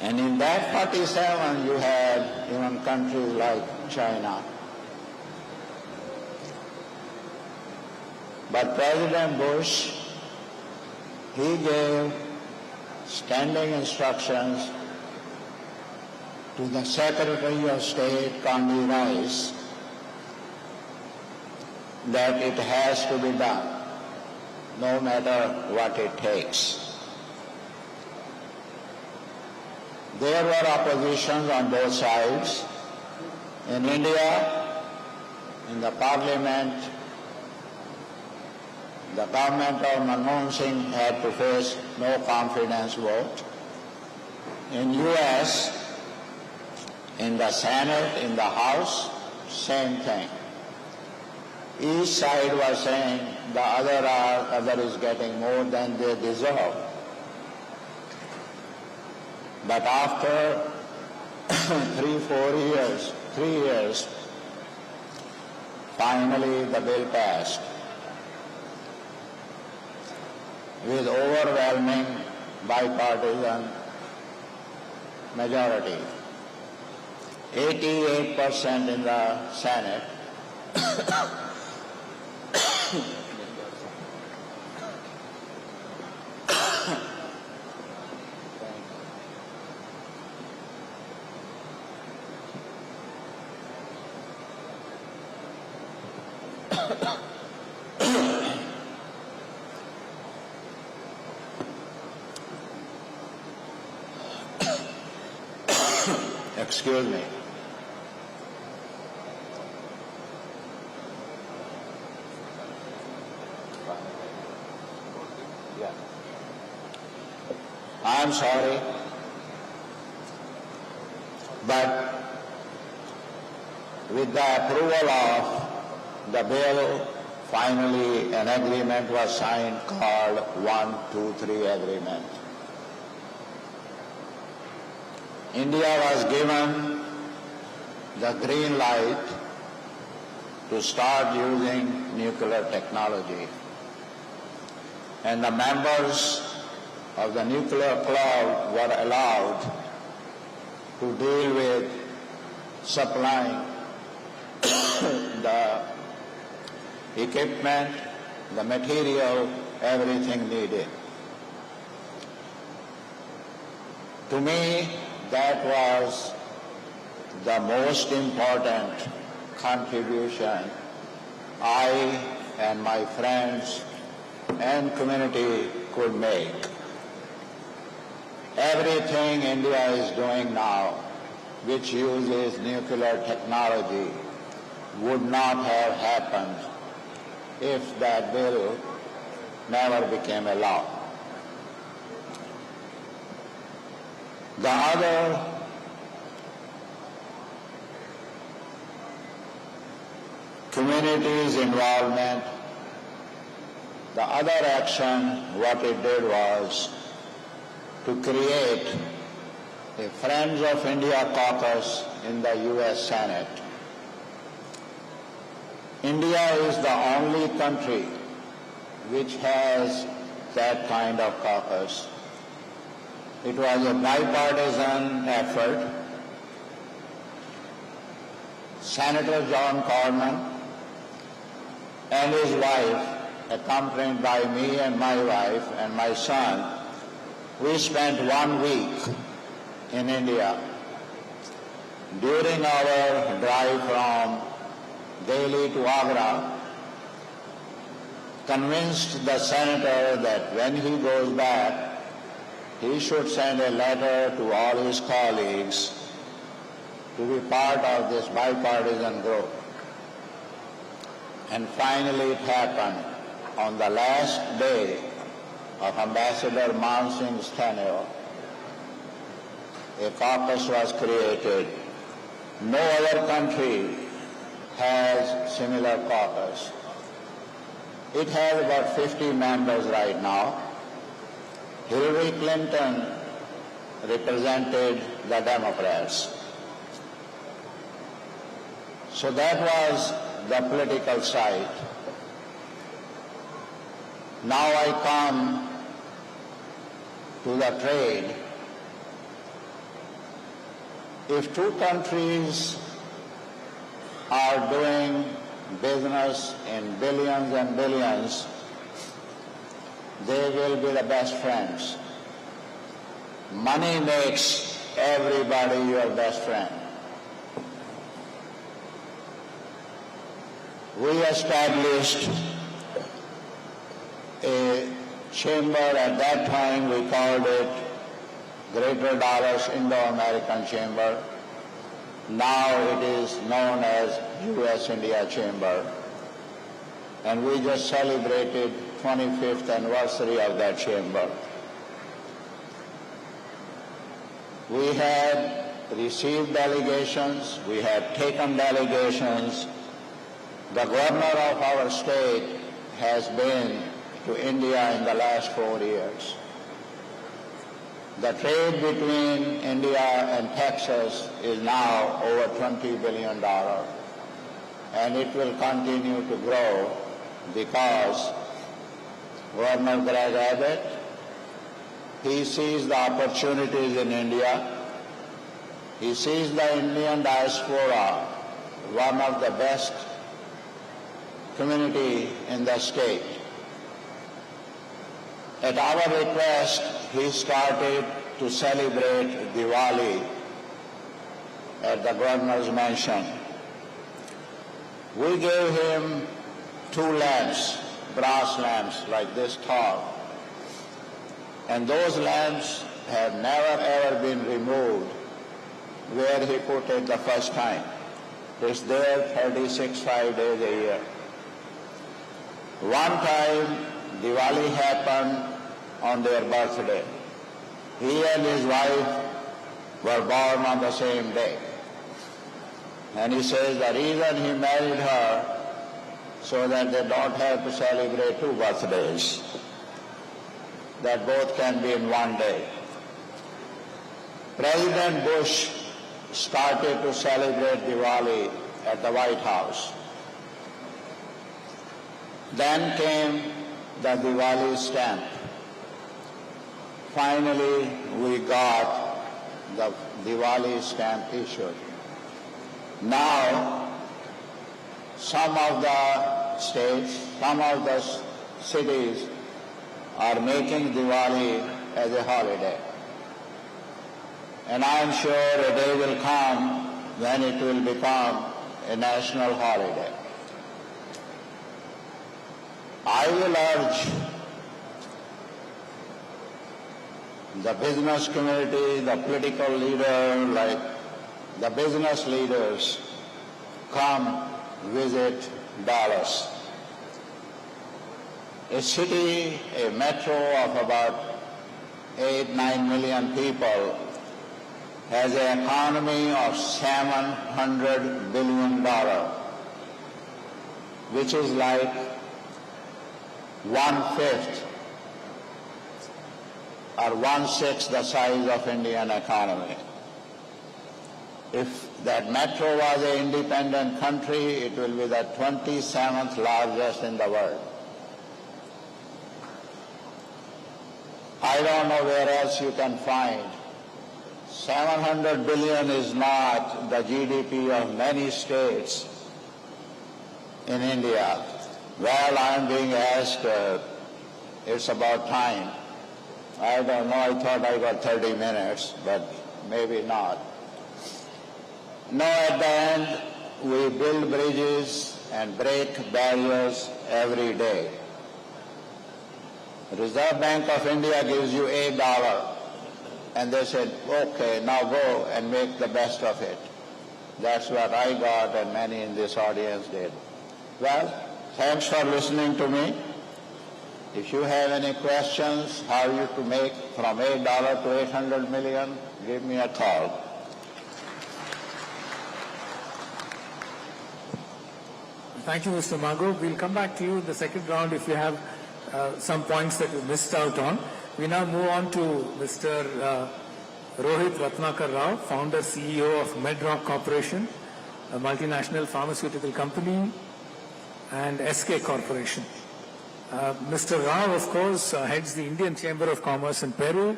And in that 47, you had even countries like China. But President Bush, he gave standing instructions to the Secretary of State, Condi Rice, that it has to be done, no matter what it takes. There were oppositions on both sides. In India, in the parliament, the government of Manmohan Singh had to face no confidence vote. In US, in the Senate, in the House, same thing. Each side was saying the other is getting more than they deserve. But after 3 years, finally the bill passed with overwhelming bipartisan majority. 88% in the Senate. Excuse me. Yeah. I'm sorry, but with the approval of the bill, finally an agreement was signed called 123 agreement. India was given the green light to start using nuclear technology. And the members of the nuclear club were allowed to deal with supplying the equipment, the material, everything needed. To me, that was the most important contribution I and my friends and community could make. Everything India is doing now, which uses nuclear technology, would not have happened if that bill never became a law. The other community's involvement, the other action, what it did was to create a Friends of India caucus in the US Senate. India is the only country which has that kind of caucus. It was a bipartisan effort. Senator John Cornyn and his wife, accompanied by me and my wife and my son, we spent 1 week in India. During our drive from Delhi to Agra, convinced the senator that when he goes back, he should send a letter to all his colleagues to be part of this bipartisan group. And finally it happened on the last day of Ambassador Man Singh's tenure. A caucus was created. No other country has similar caucus. It has about 50 members right now. Hillary Clinton represented the Democrats. So that was the political side. Now I come to the trade. If two countries are doing business in billions and billions, they will be the best friends. Money makes everybody your best friend. We established a chamber. At that time we called it Greater Dallas Indo-American Chamber. Now it is known as U.S.-India Chamber. And we just celebrated 25th anniversary of that chamber. We had received delegations, we had taken delegations. The governor of our state has been to India in the last 4 years. The trade between India and Texas is now over $20 billion, and it will continue to grow because Governor Greg Abbott, he sees the opportunities in India. He sees the Indian diaspora, one of the best community in the state. At our request, he started to celebrate Diwali at the governor's mansion. We gave him 2 lamps, brass lamps like this tall. And those lamps have never ever been removed where he put it the first time. It's there 5 days a year. One time, Diwali happened on their birthday. He and his wife were born on the same day. And he says the reason he married her so that they don't have to celebrate 2 birthdays, that both can be in one day. President Bush started to celebrate Diwali at the White House. Then came the Diwali stamp. Finally, we got the Diwali stamp issued. Now, some of the states, some of the cities are making Diwali as a holiday. And I am sure a day will come when it will become a national holiday. I will urge the business community, the political leader, like the business leaders, come visit Dallas. A city, a metro of about 8-9 million people has an economy of $700 billion, which is like 1/5 or 1/6 the size of Indian economy. If that metro was an independent country, it will be the 27th largest in the world. I don't know where else you can find. 700 billion is not the GDP of many states in India. Well, I'm being asked, it's about time. I don't know, I thought I got 30 minutes, but maybe not. No, at the end, we build bridges and break barriers every day. The Reserve Bank of India gives you $8 and they said, okay, now go and make the best of it. That's what I got and many in this audience did. Well, thanks for listening to me. If you have any questions, how you to make from $8 to 800 million, give me a call. Thank you, Mr. Mago. We'll come back to you in the second round if you have some points that you missed out on. We now move on to Mr. Rohit Ratnakar Rao, founder CEO of Medrock Corporation, a multinational pharmaceutical company, and SK Corporation. Mr. Rao, of course, heads the Indian Chamber of Commerce in Peru.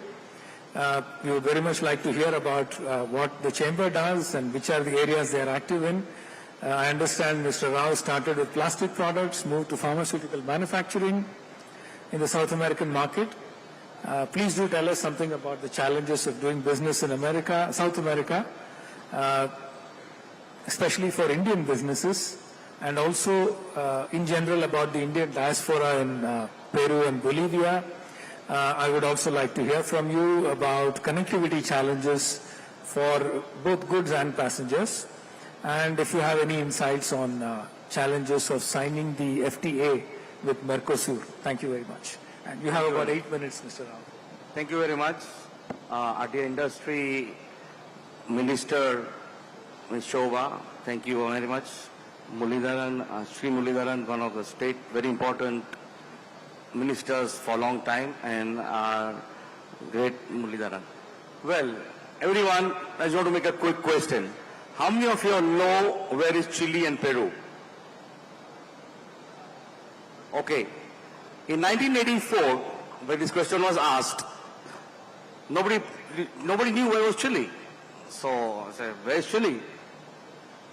We would very much like to hear about what the Chamber does and which are the areas they are active in. I understand Mr. Rao started with plastic products, moved to pharmaceutical manufacturing in the South American market. Please do tell us something about the challenges of doing business in America, South America, especially for Indian businesses, and also in general about the Indian diaspora in Peru and Bolivia. I would also like to hear from you about connectivity challenges for both goods and passengers, and if you have any insights on challenges of signing the FTA with Mercosur. Thank you very much. And you have about 8 minutes, Mr. Rao. Thank you very much. Our dear Industry Minister, Ms. Shobha, thank you very much. Mulidharan, Sri Mulidharan, one of the state very important ministers for a long time, and our great Mulidharan. Well, everyone, I just want to make a quick question. How many of you know where is Chile and Peru? Okay. In 1984, when this question was asked, nobody knew where was Chile. So I said, where is Chile?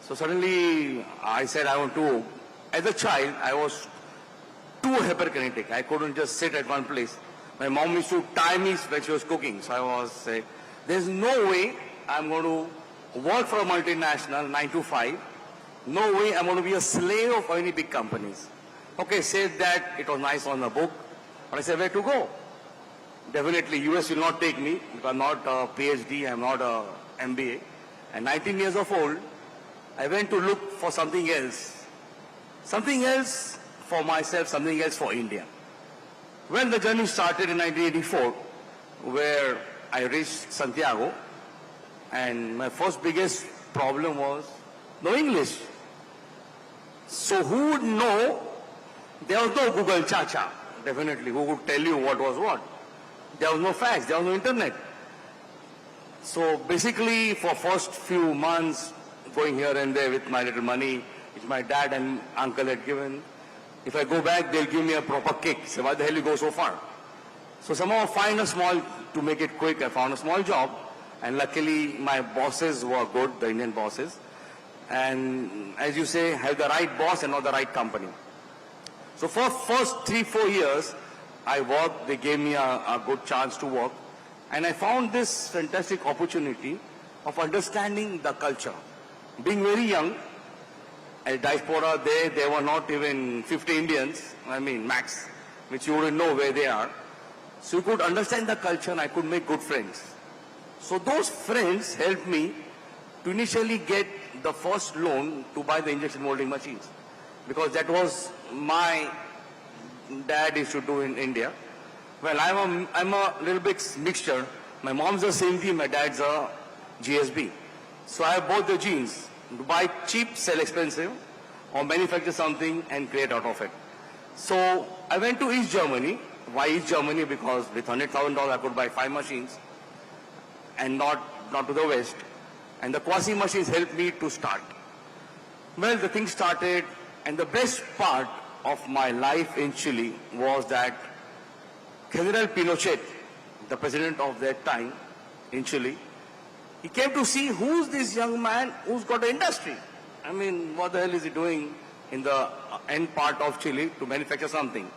So suddenly I said I want to, as a child, I was too hyperkinetic. I couldn't just sit at one place. My mom used to tie me when she was cooking. So I was saying, there's no way I'm going to work for a multinational 9 to 5. No way I'm going to be a slave of any big companies. Okay, said that, it was nice on the book. But I said, where to go? Definitely US will not take me because I'm not a PhD, I'm not a MBA. And 19 years of old, I went to look for something else. Something else for myself, something else for India. When the journey started in 1984, where I reached Santiago, and my first biggest problem was no English. So who would know? There was no Google Chacha, definitely, who would tell you what was what. There was no fax, there was no internet. So basically, for first few months, going here and there with my little money, which my dad and uncle had given, if I go back, they'll give me a proper kick. Say, why the hell you go so far? So somehow to make it quick, I found a small job. And luckily, my bosses were good, the Indian bosses. And as you say, have the right boss and not the right company. So for first 3-4 years, I worked. They gave me a good chance to work. And I found this fantastic opportunity of understanding the culture. Being very young, at Diaspora, there were not even 50 Indians, I mean max, which you wouldn't know where they are. So you could understand the culture and I could make good friends. So those friends helped me to initially get the first loan to buy the injection molding machines. Because that was my dad used to do in India. Well, I'm a little bit mixture. My mom's a same team, my dad's a GSB. So I have both the genes. To buy cheap, sell expensive, or manufacture something and create out of it. So I went to East Germany. Why East Germany? Because with $100,000 I could buy 5 machines and not to the West. And the quasi machines helped me to start. Well, the thing started, and the best part of my life in Chile was that General Pinochet, the president of that time in Chile, he came to see who's this young man who's got an industry. I mean, what the hell is he doing in the end part of Chile to manufacture something?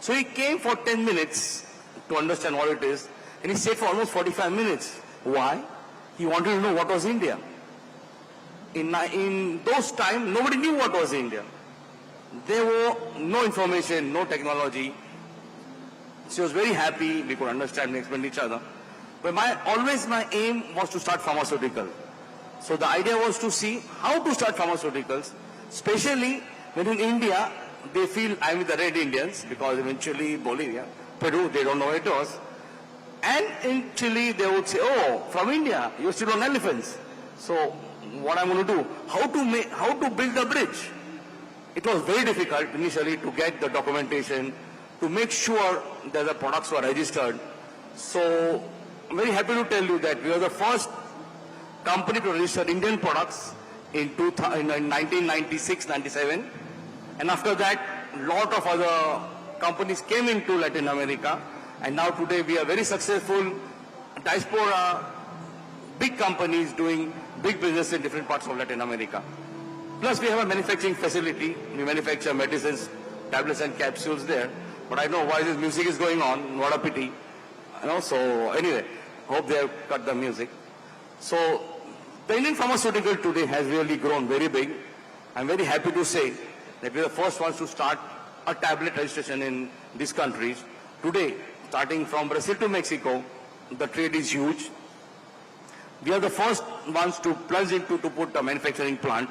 So he came for 10 minutes to understand what it is, and he stayed for almost 45 minutes. Why? He wanted to know what was India. In those times, nobody knew what was India. There were no information, no technology. So he was very happy, we could understand and explain each other. But always my aim was to start pharmaceutical. So the idea was to see how to start pharmaceuticals, especially when in India they feel I'm with the Red Indians, because eventually Bolivia, Peru, they don't know what it was. And in Chile they would say, oh, from India, you're still on elephants. So what I'm going to do, how to build the bridge. It was very difficult initially to get the documentation, to make sure that the products were registered. So I'm very happy to tell you that we are the first company to register Indian products in 1996-97. And after that, a lot of other companies came into Latin America. And now today we are very successful. Diaspora, big companies doing big business in different parts of Latin America. Plus we have a manufacturing facility. We manufacture medicines, tablets and capsules there. But I know why this music is going on. What a pity. So anyway, hope they have cut the music. So the Indian pharmaceutical today has really grown very big. I'm very happy to say that we are the first ones to start a tablet registration in these countries. Today, starting from Brazil to Mexico, the trade is huge. We are the first ones to plunge into to put a manufacturing plant.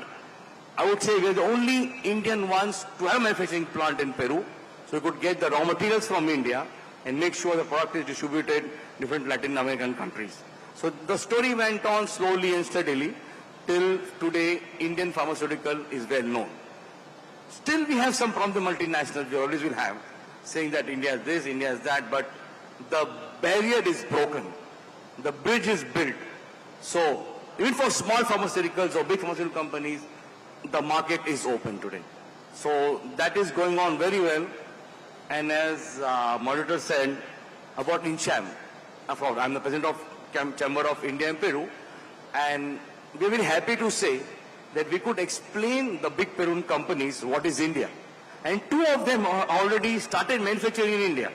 I would say we are the only Indian ones to have a manufacturing plant in Peru. So we could get the raw materials from India and make sure the product is distributed in different Latin American countries. So the story went on slowly and steadily till today Indian pharmaceutical is well known. Still we have some from the multinationals, we always will have, saying that India is this, India is that, but the barrier is broken. The bridge is built. So even for small pharmaceuticals or big pharmaceutical companies, the market is open today. So that is going on very well. And as moderator said about INCHAM, I'm the president of Chamber of India and Peru, and we're very happy to say that we could explain the big Peruvian companies what is India. And two of them already started manufacturing in India.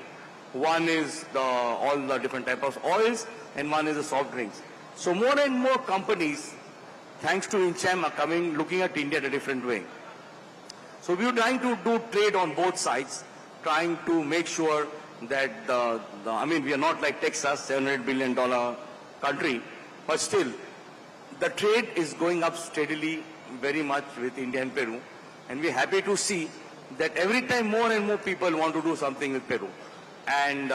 One is all the different types of oils, and one is the soft drinks. So more and more companies, thanks to INCHAM, are coming, looking at India in a different way. So we are trying to do trade on both sides, trying to make sure that we are not like Texas, $700 billion country, but still, the trade is going up steadily very much with India and Peru. And we're happy to see that every time more and more people want to do something with Peru. And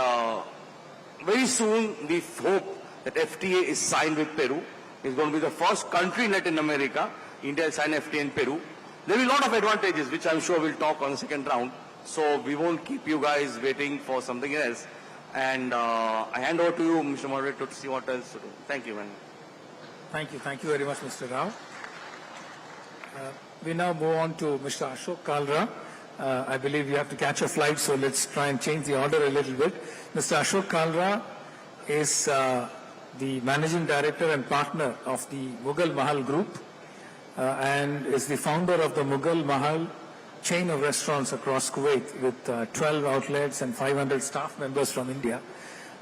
very soon we hope that FTA is signed with Peru. It's going to be the first country in Latin America. India will sign FTA in Peru. There will be a lot of advantages, which I'm sure we'll talk on the second round. So we won't keep you guys waiting for something else. And I hand over to you, Mr. Moderator, to see what else to do. Thank you, man. Thank you. Thank you very much, Mr. Rao. We now move on to Mr. Ashok Kalra. I believe you have to catch a flight, so let's try and change the order a little bit. Mr. Ashok Kalra is the Managing Director and Partner of the Mughal Mahal Group and is the founder of the Mughal Mahal chain of restaurants across Kuwait with 12 outlets and 500 staff members from India.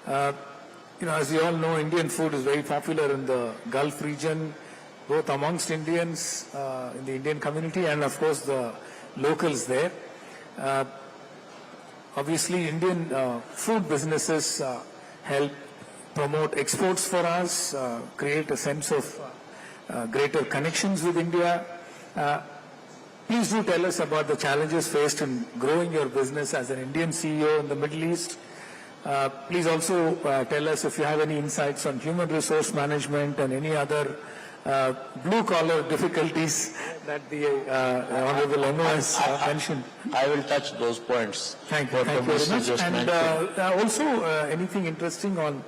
As you all know, Indian food is very popular in the Gulf region, both amongst Indians in the Indian community and of course the locals there. Obviously, Indian food businesses help promote exports for us, create a sense of greater connections with India. Please do tell us about the challenges faced in growing your business as an Indian CEO in the Middle East. Please also tell us if you have any insights on human resource management and any other blue-collar difficulties that the Honorable MOS mentioned. I will touch those points. Thank you very much. And also anything interesting on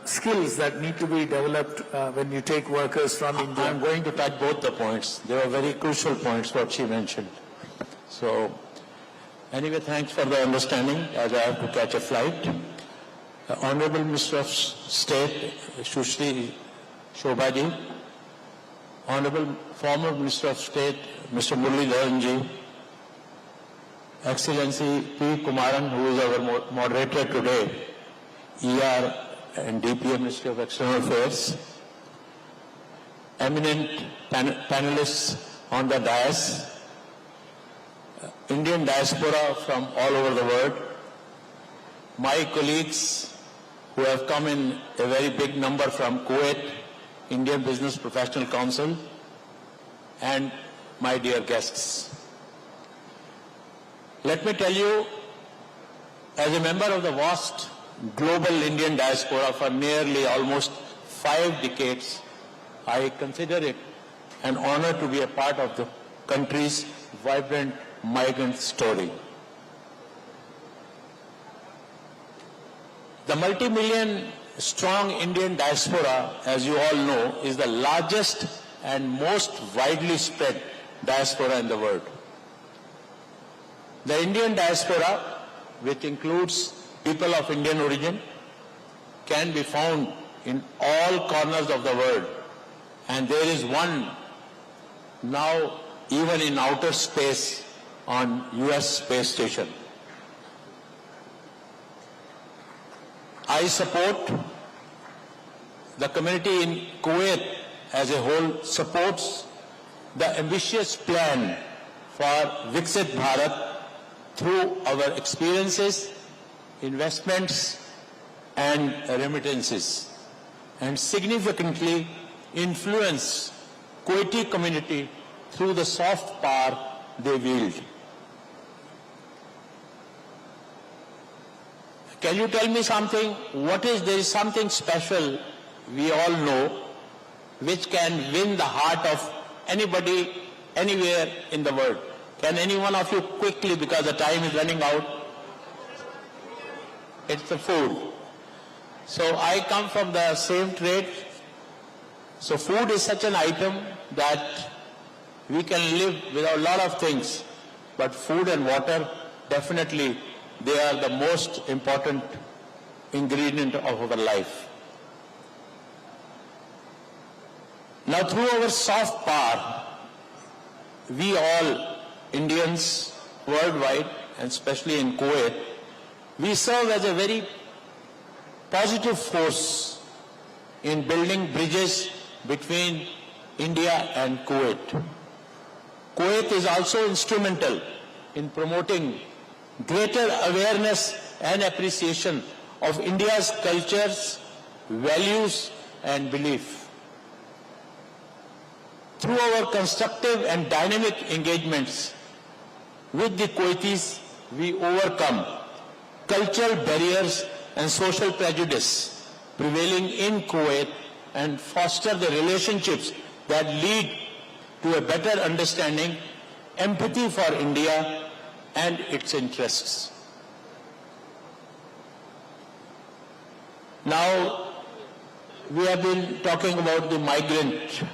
skills that need to be developed when you take workers from India. I'm going to touch both the points. They were very crucial points what she mentioned. So anyway, thanks for the understanding as I have to catch a flight. Honorable Minister of State, Sushri Shobhaji, Honorable former Minister of State, Mr. Murli Dharanji, Excellency P. Kumaran, who is our moderator today, ER and DPM Ministry of External Affairs, eminent panelists on the dais, Indian diaspora from all over the world, my colleagues who who have come in a very big number from Kuwait, Indian Business Professional Council, and my dear guests. Let me tell you, as a member of the vast global Indian diaspora for nearly almost 5 decades, I consider it an honor to be a part of the country's vibrant migrant story. The multi-million strong Indian diaspora, as you all know, is the largest and most widely spread diaspora in the world. The Indian diaspora, which includes people of Indian origin, can be found in all corners of the world, and there is one now even in outer space on US space station. I support the community in Kuwait as a whole supports the ambitious plan for Viksit Bharat through our experiences, investments and remittances, and significantly influence Kuwaiti community through the soft power they wield. Can you tell me something? There is something special we all know which can win the heart of anybody, anywhere in the world. Can any one of you quickly, because the time is running out? It's the food. So I come from the same trade. So food is such an item that we can live without a lot of things, but food and water, definitely, they are the most important ingredient of our life. Now, through our soft power, we all, Indians worldwide, and especially in Kuwait, we serve as a very positive force in building bridges between India and Kuwait. Kuwait is also instrumental in promoting greater awareness and appreciation of India's cultures, values and belief. Through our constructive and dynamic engagements with the Kuwaitis, we overcome cultural barriers and social prejudice prevailing in Kuwait and foster the relationships that lead to a better understanding, empathy for India and its interests. Now, we have been talking about the migrant.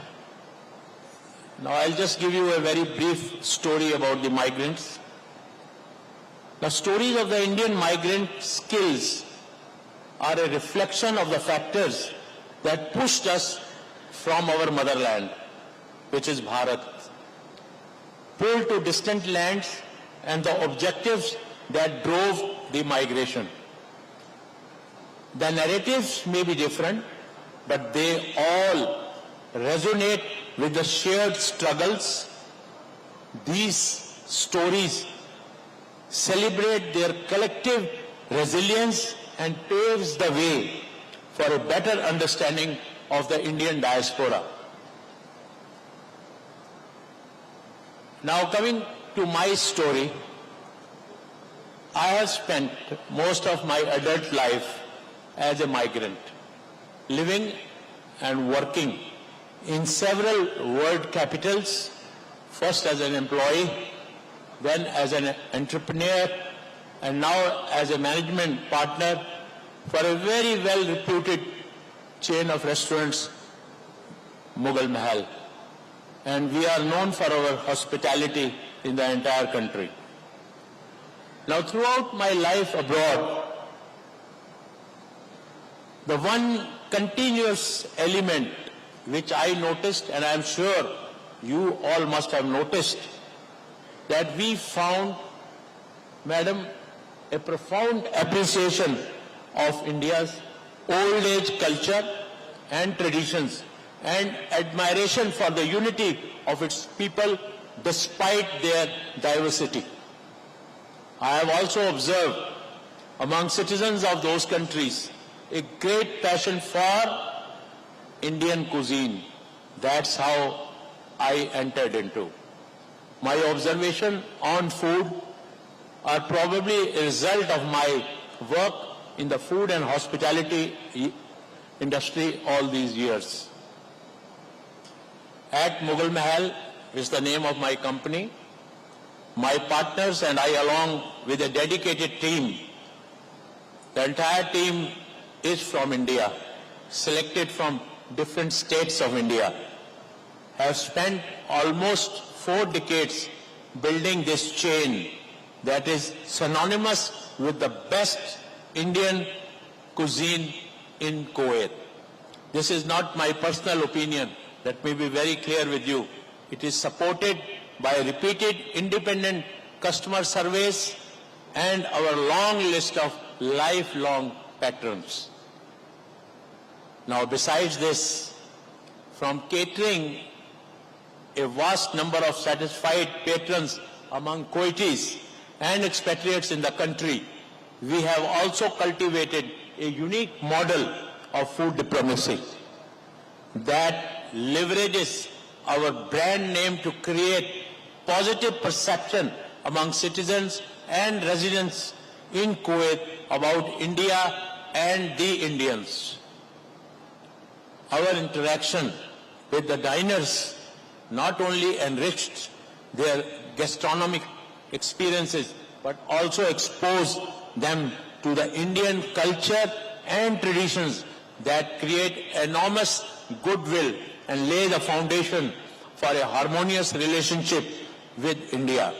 Now, I'll just give you a very brief story about the migrants. The stories of the Indian migrant skills are a reflection of the factors that pushed us from our motherland, which is Bharat, pulled to distant lands, and the objectives that drove the migration. The narratives may be different, but they all resonate with the shared struggles. These stories celebrate their collective resilience and paves the way for a better understanding of the Indian diaspora. Now, coming to my story, I have spent most of my adult life as a migrant, living and working in several world capitals, first as an employee, then as an entrepreneur, and now as a management partner for a very well-reputed chain of restaurants, Mughal Mahal. And we are known for our hospitality in the entire country. Now, throughout my life abroad, the one continuous element which I noticed, and I am sure you all must have noticed, that we found, Madam, a profound appreciation of India's old age culture and traditions and admiration for the unity of its people despite their diversity. I have also observed among citizens of those countries a great passion for Indian cuisine. That's how I entered into. My observation on food are probably a result of my work in the food and hospitality industry all these years. At Mughal Mahal is the name of my company. My partners and I, along with a dedicated team, the entire team is from India, selected from different states of India, have spent almost 4 decades building this chain that is synonymous with the best Indian cuisine in Kuwait. This is not my personal opinion. Let me be very clear with you. It is supported by repeated independent customer surveys and our long list of lifelong patrons. Now, besides this, from catering a vast number of satisfied patrons among Kuwaitis and expatriates in the country, we have also cultivated a unique model of food diplomacy that leverages our brand name to create positive perception among citizens and residents in Kuwait about India and the Indians. Our interaction with the diners not only enriched their gastronomic experiences, but also exposed them to the Indian culture and traditions that create enormous goodwill and lay the foundation for a harmonious relationship with India.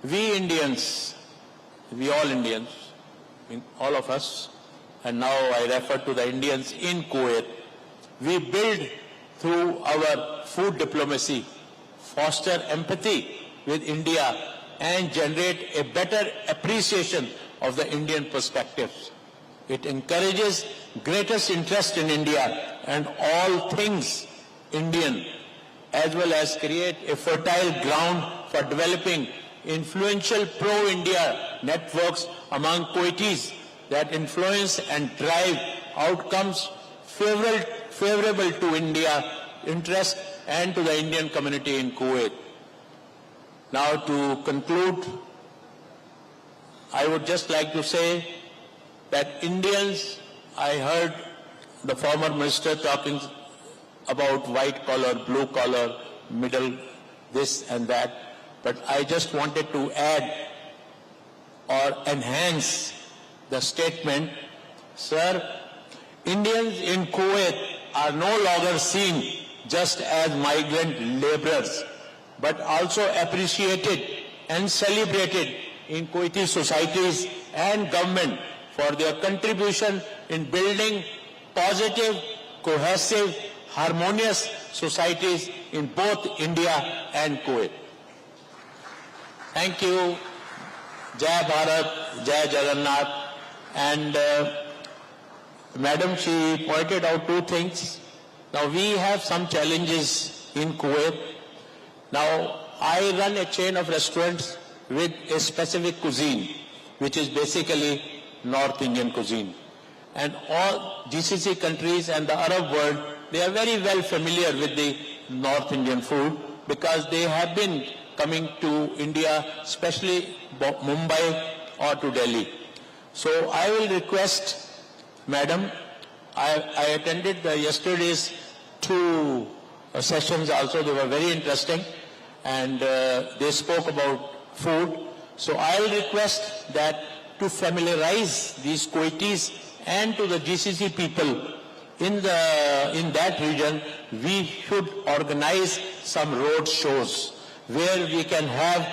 We Indians, we all Indians, all of us, and now I refer to the Indians in Kuwait, we build through our food diplomacy, foster empathy with India and generate a better appreciation of the Indian perspectives. It encourages greatest interest in India and all things Indian, as well as create a fertile ground for developing influential pro-India networks among Kuwaitis that influence and drive outcomes favorable to India interest and to the Indian community in Kuwait. Now, to conclude, I would just like to say that Indians, I heard the former minister talking about white collar, blue collar, middle, this and that, but I just wanted to add or enhance the statement, sir, Indians in Kuwait are no longer seen just as migrant laborers, but also appreciated and celebrated in Kuwaiti societies and government for their contribution in building positive, cohesive, harmonious societies in both India and Kuwait. Thank you. Jai Bharat, Jai Jagannath. And Madam, she pointed out 2 things. Now, we have some challenges in Kuwait. Now, I run a chain of restaurants with a specific cuisine, which is basically North Indian cuisine. And all GCC countries and the Arab world, they are very well familiar with the North Indian food because they have been coming to India, especially Mumbai or to Delhi. So I will request, Madam, I attended yesterday's 2 sessions also. They were very interesting and they spoke about food. So I will request that to familiarize these Kuwaitis and to the GCC people in that region, we should organize some road shows where we can have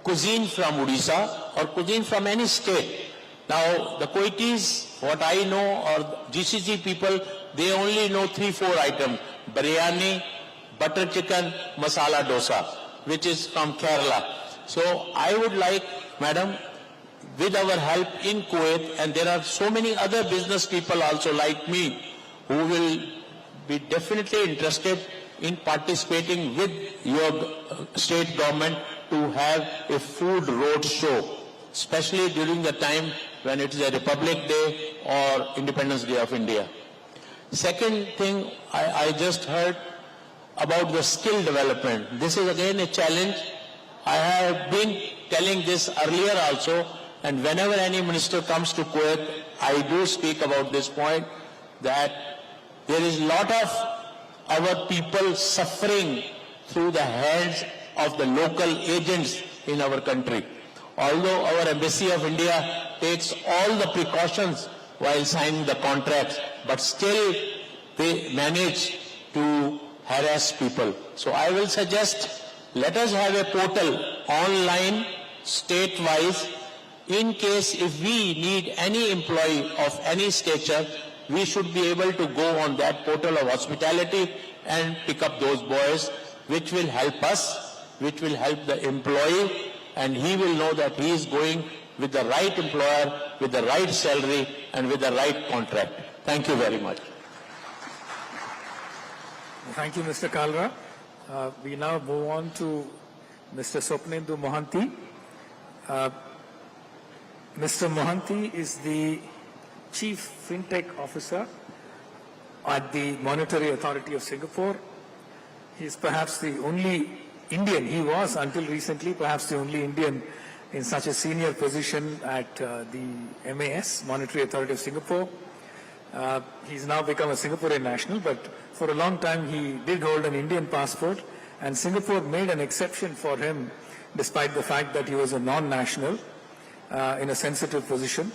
cuisine from Odisha or cuisine from any state. Now, the Kuwaitis, what I know, or GCC people, they only know 3-4 items. Biryani, butter chicken, masala dosa, which is from Kerala. So, I would like, Madam, with our help in Kuwait, and there are so many other business people also like me, who will be definitely interested in participating with your state government to have a food road show especially during the time when it is a Republic Day or Independence Day of India. Second thing, I just heard about the skill development. This is again a challenge. I have been telling this earlier also, and whenever any minister comes to Kuwait, I do speak about this point, that there is a lot of our people suffering through the hands of the local agents in our country. Although our Embassy of India takes all the precautions while signing the contracts, but still they manage to harass people. So I will suggest, let us have a portal online, state-wise, in case if we need any employee of any stature, we should be able to go on that portal of hospitality and pick up those boys, which will help us, which will help the employee, and he will know that he is going with the right employer, with the right salary, and with the right contract. Thank you very much. Thank you, Mr. Kalra. We now move on to Mr. Swapnendu Mohanty. Mr. Mohanty is the Chief FinTech Officer at the Monetary Authority of Singapore. He is perhaps the only Indian, he was until recently perhaps the only Indian in such a senior position at the MAS, Monetary Authority of Singapore. He's now become a Singaporean national, but for a long time he did hold an Indian passport, and Singapore made an exception for him despite the fact that he was a non-national in a sensitive position.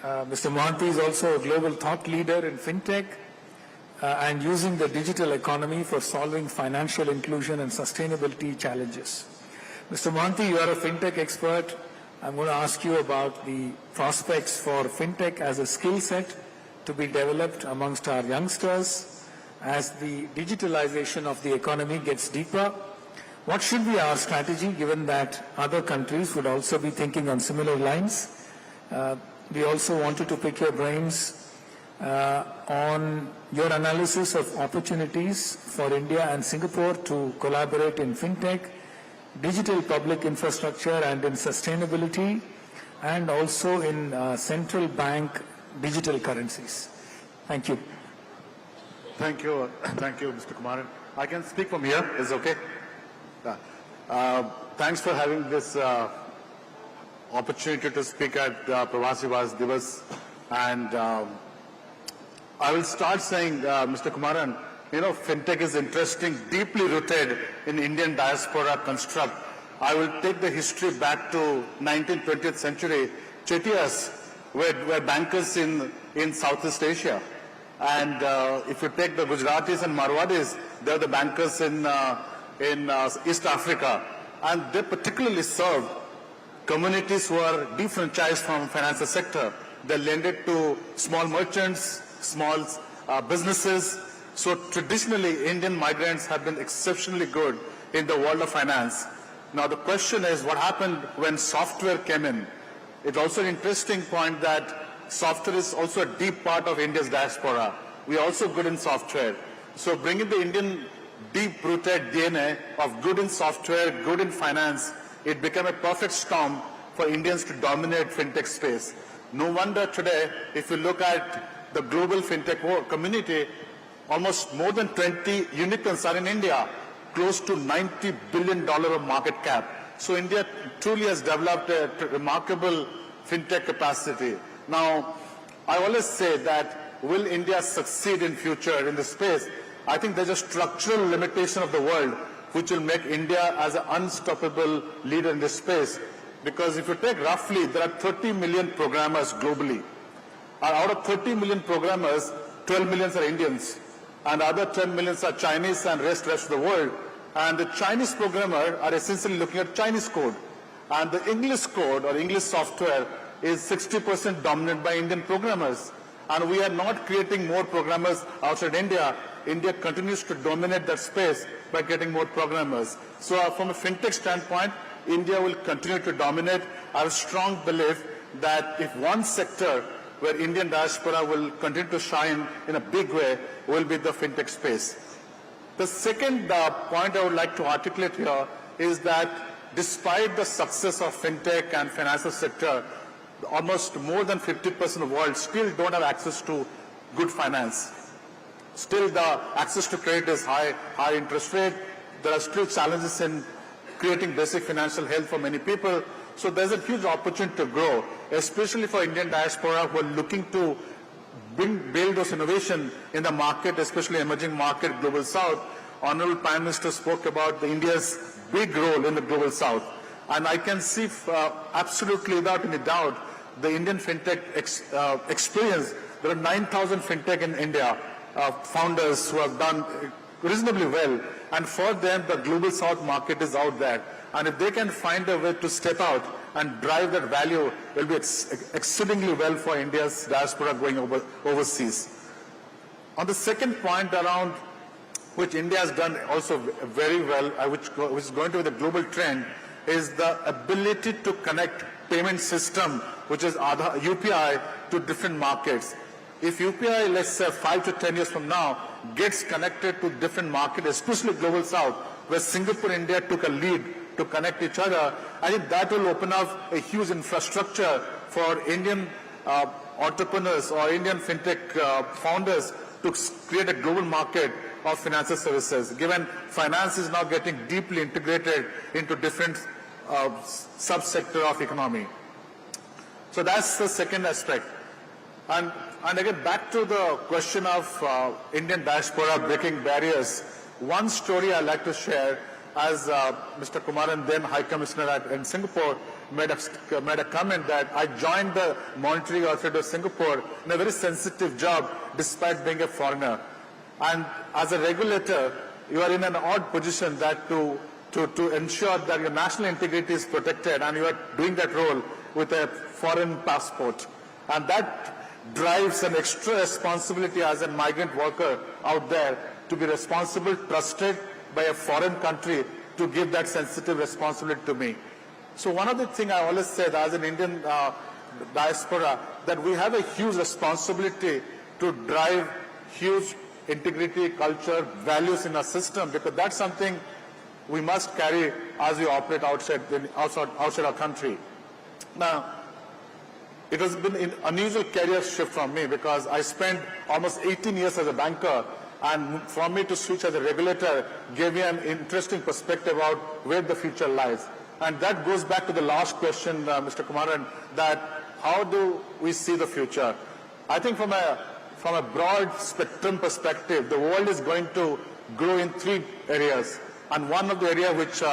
Mr. Mohanty is also a global thought leader in fintech and using the digital economy for solving financial inclusion and sustainability challenges. Mr. Mohanty, you are a fintech expert. I'm going to ask you about the prospects for fintech as a skill set to be developed amongst our youngsters as the digitalization of the economy gets deeper. What should be our strategy given that other countries would also be thinking on similar lines? We also wanted to pick your brains on your analysis of opportunities for India and Singapore to collaborate in fintech, digital public infrastructure and in sustainability, and also in central bank digital currencies. Thank you. Thank you, Mr. Kumaran. I can speak from here, is okay? Thanks for having this opportunity to speak at Pravasi Bharatiya Divas. And I will start saying, Mr. Kumaran, you know, fintech is interesting, deeply rooted in Indian diaspora construct. I will take the history back to 19th, 20th century. Chettiars were bankers in Southeast Asia. And if you take the Gujaratis and Marwadis, they're the bankers in East Africa. And they particularly served communities who are defranchised from financial sector. They lended to small merchants, small businesses. So traditionally, Indian migrants have been exceptionally good in the world of finance. Now the question is, what happened when software came in? It's also an interesting point that software is also a deep part of India's diaspora. We are also good in software. So bringing the Indian deep-rooted DNA of good in software, good in finance, it became a perfect storm for Indians to dominate fintech space. No wonder today, if you look at the global fintech community, almost more than 20 unicorns are in India, close to $90 billion of market cap. So India truly has developed a remarkable fintech capacity. Now, I always say that will India succeed in future in this space? I think there's a structural limitation of the world which will make India as an unstoppable leader in this space. Because if you take roughly, there are 30 million programmers globally. And out of 30 million programmers, 12 million are Indians. And other 10 million are Chinese and rest of the world. And the Chinese programmers are essentially looking at Chinese code. And the English code or English software is 60% dominated by Indian programmers. And we are not creating more programmers outside India. India continues to dominate that space by getting more programmers. So from a fintech standpoint, India will continue to dominate. I have a strong belief that if one sector where Indian diaspora will continue to shine in a big way will be the fintech space. The second point I would like to articulate here is that despite the success of fintech and financial sector, almost more than 50% of the world still don't have access to good finance. Still the access to credit is high interest rate. There are still challenges in creating basic financial health for many people. So there's a huge opportunity to grow, especially for Indian diaspora who are looking to build those innovation in the market, especially emerging market, Global South. Honorable Prime Minister spoke about India's big role in the Global South. And I can see absolutely without any doubt the Indian fintech experience. There are 9,000 fintech in India, founders who have done reasonably well. And for them, the Global South market is out there. And if they can find a way to step out and drive that value, it will be exceedingly well for India's diaspora going overseas. On the second point around which India has done also very well, which is going to be the global trend, is the ability to connect payment system, which is UPI, to different markets. If UPI, let's say 5 to 10 years from now, gets connected to different markets, especially Global South, where Singapore and India took a lead to connect each other, I think that will open up a huge infrastructure for Indian entrepreneurs or Indian fintech founders to create a global market of financial services, given finance is now getting deeply integrated into different subsector of economy. So that's the second aspect. And again, back to the question of Indian diaspora breaking barriers, one story I'd like to share, as Mr. Kumaran, then High Commissioner in Singapore, made a comment that I joined the Monetary Authority of Singapore in a very sensitive job despite being a foreigner. And as a regulator, you are in an odd position that to ensure that your national integrity is protected, and you are doing that role with a foreign passport. And that drives an extra responsibility as a migrant worker out there to be responsible, trusted by a foreign country to give that sensitive responsibility to me. So one of the things I always said as an Indian diaspora, that we have a huge responsibility to drive huge integrity, culture, values in our system, because that's something we must carry as we operate outside our country. Now, it has been an unusual career shift from me because I spent almost 18 years as a banker, and for me to switch as a regulator gave me an interesting perspective about where the future lies. And that goes back to the last question, Mr. Kumaran, that how do we see the future? I think from a broad spectrum perspective, the world is going to grow in three areas. And one of the areas which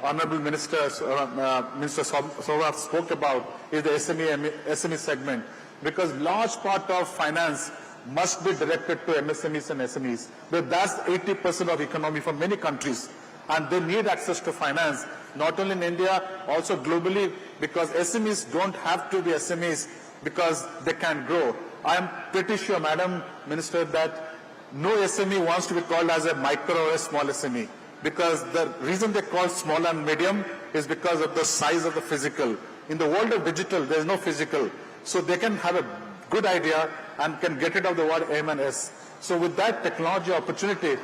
Honorable Minister Surya spoke about is the SME segment, because large part of finance must be directed to MSMEs and SMEs. But that's 80% of economy for many countries, and they need access to finance, not only in India, also globally, because SMEs don't have to be SMEs because they can grow. I am pretty sure, Madam Minister, that no SME wants to be called as a micro or a small SME, because the reason they call small and medium is because of the size of the physical. In the world of digital, there is no physical. So they can have a good idea and can get rid of the word M and S. So with that technology opportunity,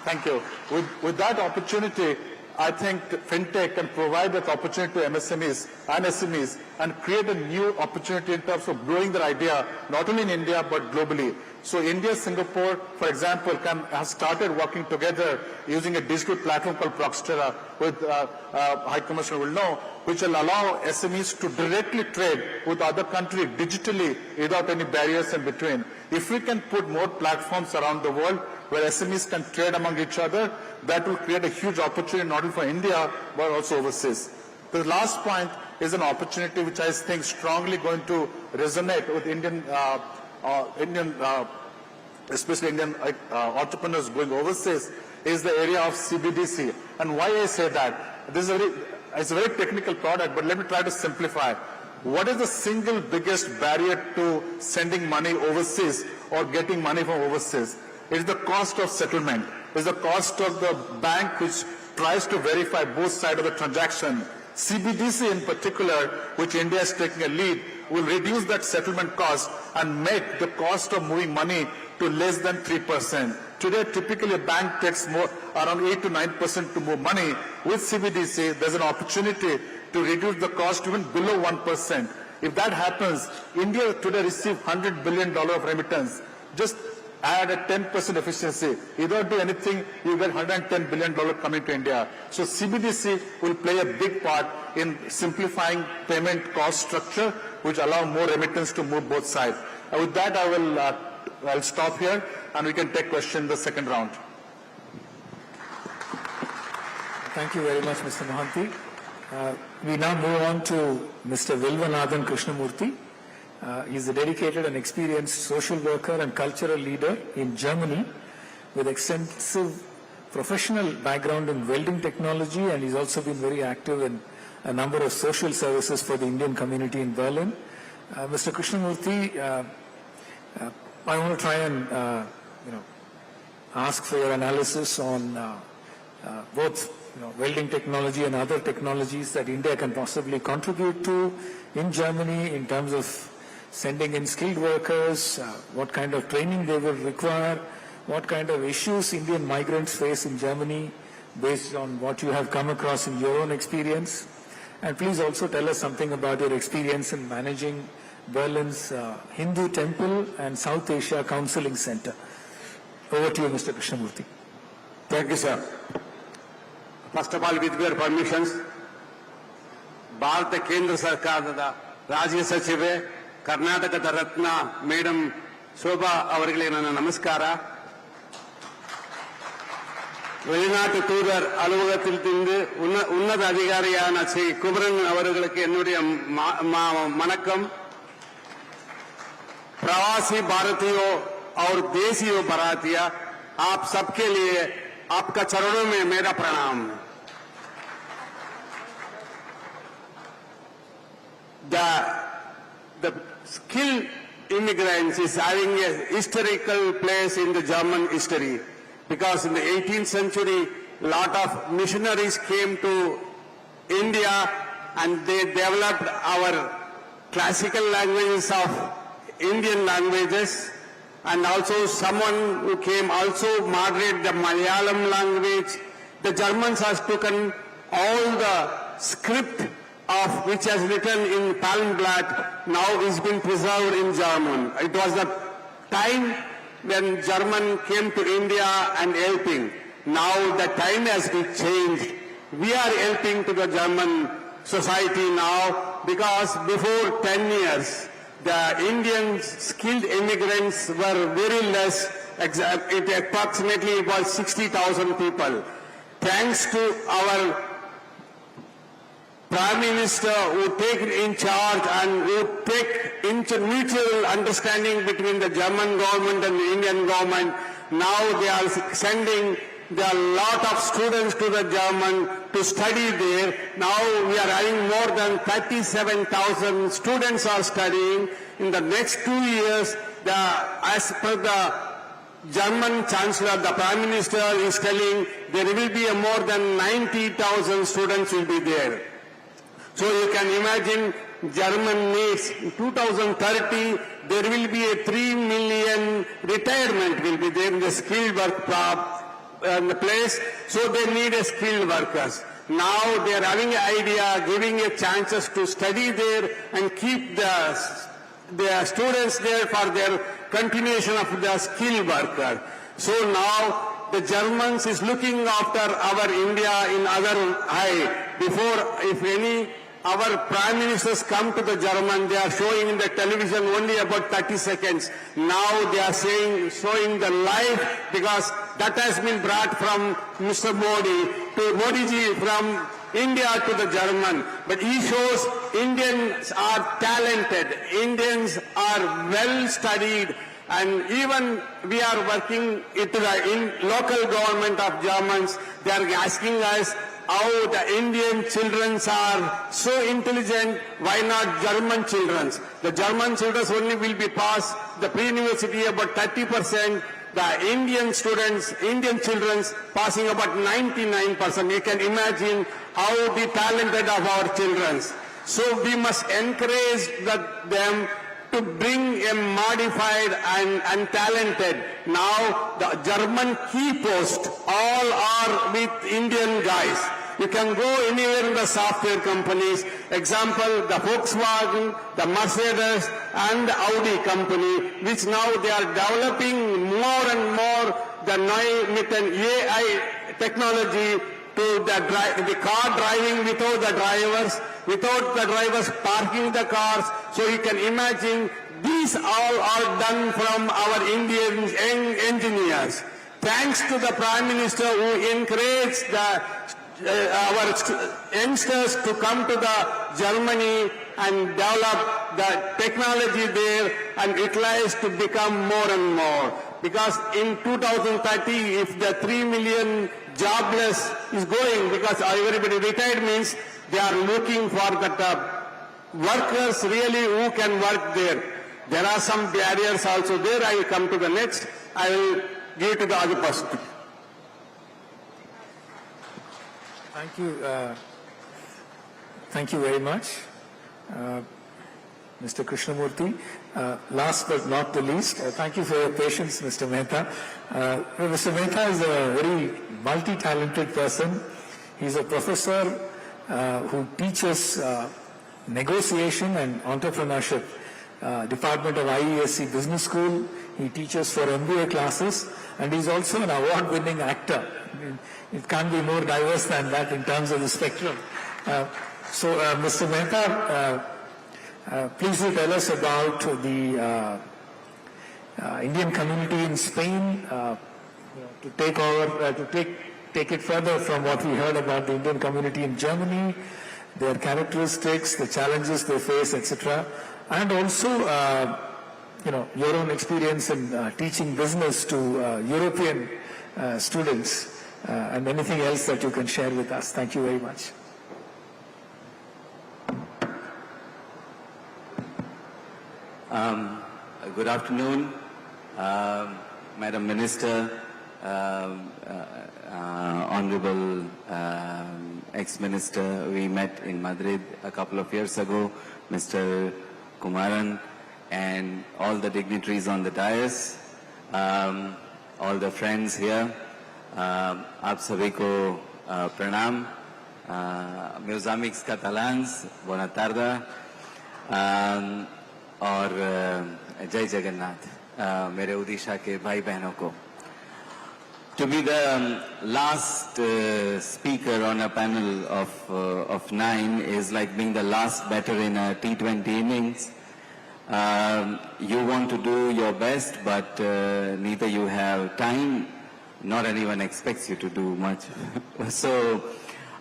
thank you. With that opportunity, I think fintech can provide that opportunity to MSMEs and SMEs and create a new opportunity in terms of growing their idea, not only in India, but globally. So India, Singapore, for example, has started working together using a digital platform called Proxtera, with High Commissioner will know, which will allow SMEs to directly trade with other countries digitally without any barriers in between. If we can put more platforms around the world where SMEs can trade among each other, that will create a huge opportunity not only for India, but also overseas. The last point is an opportunity which I think strongly going to resonate with especially Indian entrepreneurs going overseas, is the area of CBDC. And why I say that? It's a very technical product, but let me try to simplify. What is the single biggest barrier to sending money overseas or getting money from overseas? It is the cost of settlement. It is the cost of the bank which tries to verify both sides of the transaction. CBDC in particular, which India is taking a lead, will reduce that settlement cost and make the cost of moving money to less than 3%. Today, typically a bank takes more, around 8 to 9% to move money. With CBDC, there's an opportunity to reduce the cost even below 1%. If that happens, India today receives $100 billion of remittance. Just add a 10% efficiency. You don't do anything, you get $110 billion coming to India. So CBDC will play a big part in simplifying payment cost structure, which allow more remittance to move both sides. With that, I'll stop here, and we can take questions in the second round. Thank you very much, Mr. Mohanty. We now move on to Mr. Vilvanathan Krishnamurthy. He is a dedicated and experienced social worker and cultural leader in Germany with extensive professional background in welding technology, and he's also been very active in a number of social services for the Indian community in Berlin. Mr. Krishnamurthy, I want to try and ask for your analysis on both welding technology and other technologies that India can possibly contribute to in Germany in terms of sending in skilled workers, what kind of training they will require, what kind of issues Indian migrants face in Germany based on what you have come across in your own experience. And please also tell us something about your experience in managing Berlin's Hindu Temple and South Asia Counseling Center. Over to you, Mr. Krishnamurthy. Thank you, sir. First of all, with your permissions, Bharata Kendra Sarkarada Rajya Sachive Karnataka Ratna Madam Shobha Avargale Nana Namaskara. வெளிநாட்டு தூதர் அலுவலகத்திலிருந்து உன்னத அதிகாரியான ஸ்ரீ குமரன் அவர்களுக்கு என்னுடைய வணக்கம். प्रवासी भारतीयों और देशियों भारतीय आप सबके लिए आपका चरणों में मेरा प्रणाम. The skilled immigrants is having a historical place in the German history, because in the 18th century, a lot of missionaries came to India and they developed our classical languages of Indian languages, and also someone who came also moderate the Malayalam language. The Germans has taken all the script of which has written in Palmblatt, now is been preserved in German. It was the time when German came to India and helping. Now the time has been changed. We are helping to the German society now, because before 10 years, the Indian skilled immigrants were very less. Approximately it was 60,000 people. Thanks to our Prime Minister who take in charge and who take into mutual understanding between the German government and the Indian government, now they are sending a lot of students to the German to study there. Now we are having more than 37,000 students are studying. In the next 2 years, as per the German Chancellor, the Prime Minister is telling, there will be more than 90,000 students will be there. So you can imagine German needs. In 2030, there will be a 3 million retirement will be there in the skilled work in the place. So they need a skilled workers. Now they are having an idea, giving a chances to study there and keep the students there for their continuation of the skilled worker. So now the Germans is looking after our India in other eye. Before, if any our prime ministers come to the German, they are showing in the television only about 30 seconds. Now they are showing the live, because that has been brought from Mr. Modi to Modi ji from India to the German. But he shows Indians are talented, Indians are well studied, and even we are working in local government of Germans. They are asking us how the Indian children are so intelligent, why not German children? The German children only will be passed the pre-university about 30%, the Indian students, Indian children passing about 99%. You can imagine how the talented of our children. So we must encourage them to to bring a modified and talented. Now the German key post all are with Indian guys. You can go anywhere in the software companies. Example, the Volkswagen, the Mercedes and the Audi company, which now they are developing more and more with an AI technology to the car driving without the drivers parking the cars. So you can imagine these all are done from our Indian engineers. Thanks to the Prime Minister who encouraged our youngsters to come to the Germany and develop the technology there and utilize to become more and more. Because in 2030, if the 3 million jobless is going, because everybody retired means they are looking for that workers really who can work there. There are some barriers also there. I will come to the next. I will give it to the other person. Thank you very much, Mr. Krishnamurthy. Last but not the least, thank you for your patience, Mr. Mehta. Mr. Mehta is a very multi-talented person. He's a professor who teaches negotiation and entrepreneurship, Department of IESC Business School. He teaches for MBA classes, and he's also an award-winning actor. It can't be more diverse than that in terms of the spectrum. Mr. Mehta, please do tell us about the Indian community in Spain, to take over, take it further from what we heard about the Indian community in Germany, their characteristics, the challenges they face, etc. And also, your own experience in teaching business to European students, and anything else that you can share with us. Thank you very much. Good afternoon, Madam Minister, Honorable ex-minister. We met in Madrid a couple of years ago, Mr. Kumaran, and all the dignitaries on the dais, all the friends here. आप सभी को प्रणाम, meus amigos catalans, buena tarde, और जय जगन्नाथ, मेरे उड़ीसा के भाई बहनों को. To be the last speaker on a panel of 9 is like being the last batter in a T20 innings. You want to do your best, but neither you have time, nor anyone expects you to do much. So,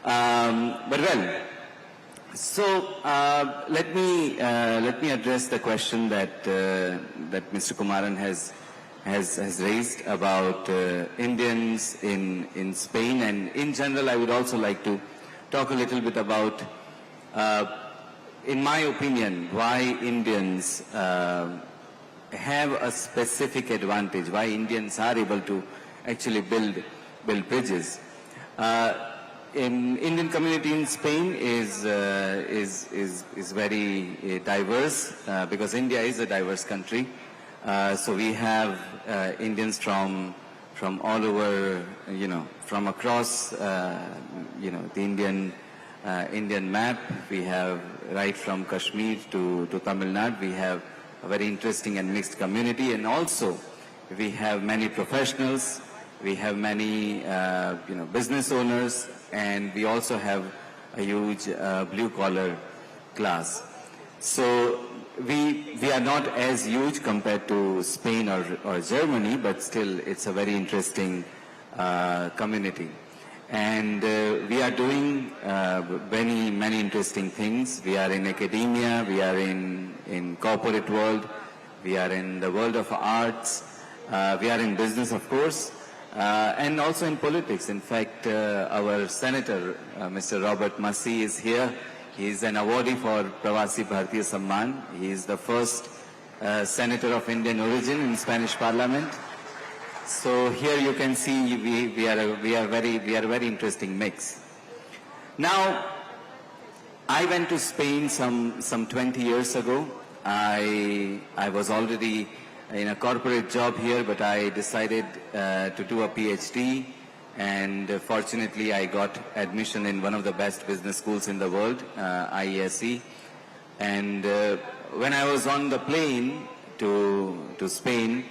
but well. So let me address the question that Mr. Kumaran has raised about Indians in Spain, and in general I would also like to talk a little bit about, in my opinion, why Indians have a specific advantage, why Indians are able to actually build bridges. In Indian community in Spain is very diverse, because India is a diverse country. So we have Indians from all over, from across, the Indian map. We have right from Kashmir to Tamil Nadu. We have a very interesting and mixed community, and also we have many professionals. We have many, business owners, and we also have a huge blue-collar class. So we are not as huge compared to Spain or Germany, but still it's a very interesting community. And we are doing many interesting things. We are in academia, we are in corporate world, we are in the world of arts, we are in business, of course. And also in politics. In fact, our senator, Mr. Robert Massey, is here. He is an awardee for Pravasi Bharatiya Divas. He is the first senator of Indian origin in Spanish Parliament. So here you can see we are a very interesting mix. Now, I went to Spain some 20 years ago, I was already in a corporate job here, but I decided to do a PhD, and fortunately I got admission in one of the best business schools in the world, IESE. And when I was on the plane to Spain,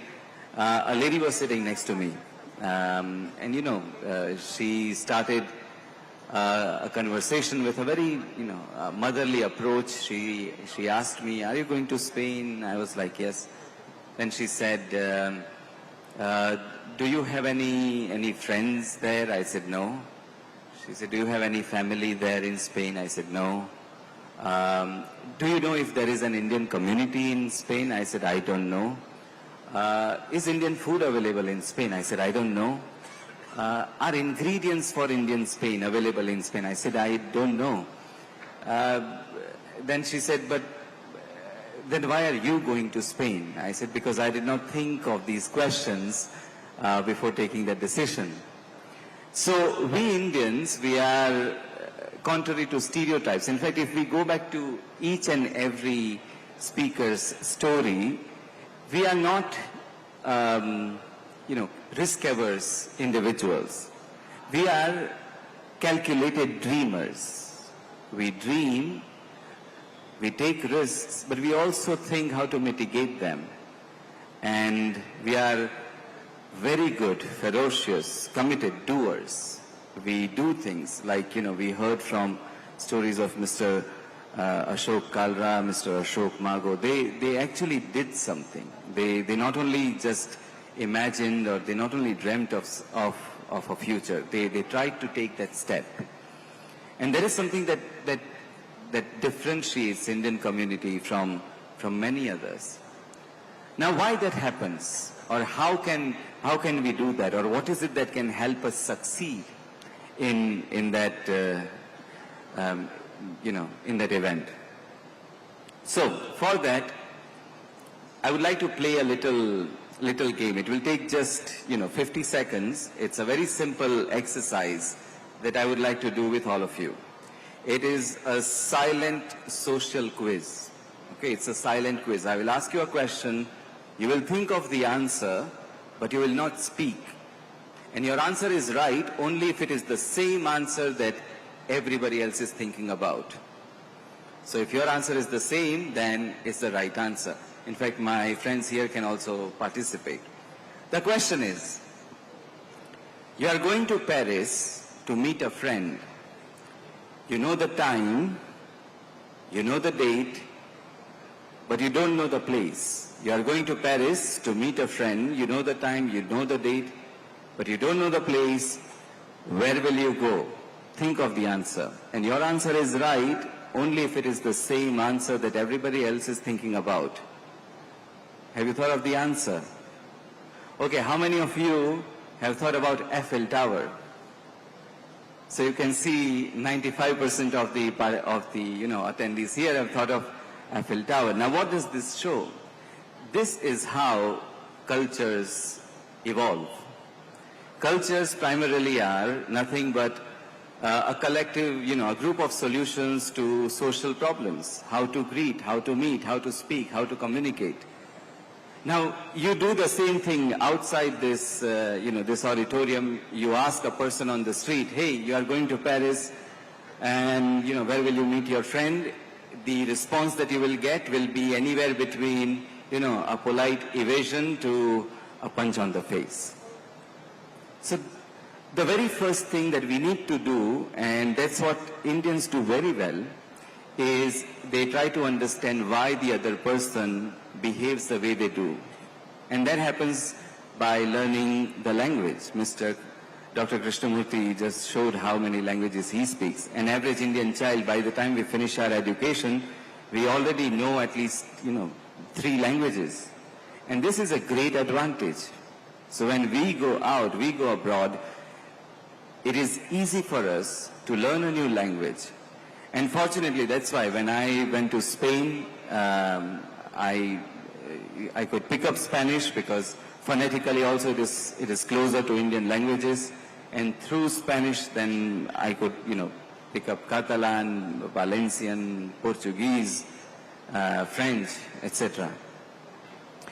a lady was sitting next to me, and you know, she started a conversation with a very, motherly approach. She asked me, "Are you going to Spain?" I was like, "Yes." Then she said, "Do you have any friends there?" I said, "No." She said, "Do you have any family there in Spain?" I said, "No." "Do you know if there is an Indian community in Spain?" I said, "I don't know." "Is Indian food available in Spain?" I said, "I don't know." "Are ingredients for Indian Spain available in Spain?" I said, "I don't know." Then she said, "But then why are you going to Spain?" I said, "Because I did not think of these questions before taking that decision." So we Indians, we are contrary to stereotypes. In fact, if we go back to each and every speaker's story, we are not risk-averse individuals. We are calculated dreamers. We dream, we take risks, but we also think how to mitigate them. And we are very good, ferocious, committed doers. We do things like, we heard from stories of Mr. Ashok Kalra, Mr. Ashok Mago. They actually did something. They not only just imagined, or they not only dreamt of a future, they tried to take that step. And there is something that differentiates Indian community from many others. Now, why that happens, or how can we do that, or what is it that can help us succeed in that in that event? So for that, I would like to play a little game. It will take just 50 seconds. It's a very simple exercise that I would like to do with all of you. It is a silent social quiz. Okay, it's a silent quiz. I will ask you a question. You will think of the answer, but you will not speak. And your answer is right only if it is the same answer that everybody else is thinking about. So if your answer is the same, then it's the right answer. In fact, my friends here can also participate. The question is, you are going to Paris to meet a friend. You know the time, you know the date, but you don't know the place. You are going to Paris to meet a friend. You know the time, you know the date, but you don't know the place. Where will you go? Think of the answer. And your answer is right only if it is the same answer that everybody else is thinking about. Have you thought of the answer? Okay, how many of you have thought about Eiffel Tower? So you can see 95% of the attendees here have thought of Eiffel Tower. Now what does this show? This is how cultures evolve. Cultures primarily are nothing but a collective, a group of solutions to social problems. How to greet, how to meet, how to speak, how to communicate. Now, you do the same thing outside this, this auditorium. You ask a person on the street, "Hey, you are going to Paris, and, where will you meet your friend?" The response that you will get will be anywhere between, a polite evasion to a punch on the face. So, the very first thing that we need to do, and that's what Indians do very well, is they try to understand why the other person behaves the way they do. And that happens by learning the language. Dr. Krishnamurthy just showed how many languages he speaks. An average Indian child, by the time we finish our education, we already know at least, 3 languages. And this is a great advantage. So when we go out, we go abroad, it is easy for us to learn a new language. And fortunately, that's why when I went to Spain, I could pick up Spanish because phonetically also it is closer to Indian languages. And through Spanish, then I could, pick up Catalan, Valencian, Portuguese. French, etc.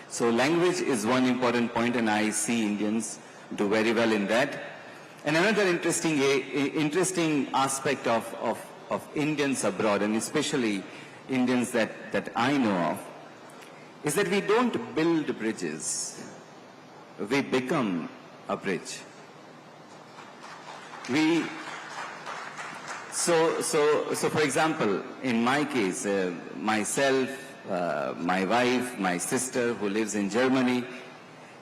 So language is one important point, and I see Indians do very well in that. And another interesting aspect of Indians abroad, and especially Indians that I know of, is that we don't build bridges. We become a bridge. So for example, in my case, myself, my wife, my sister who lives in Germany,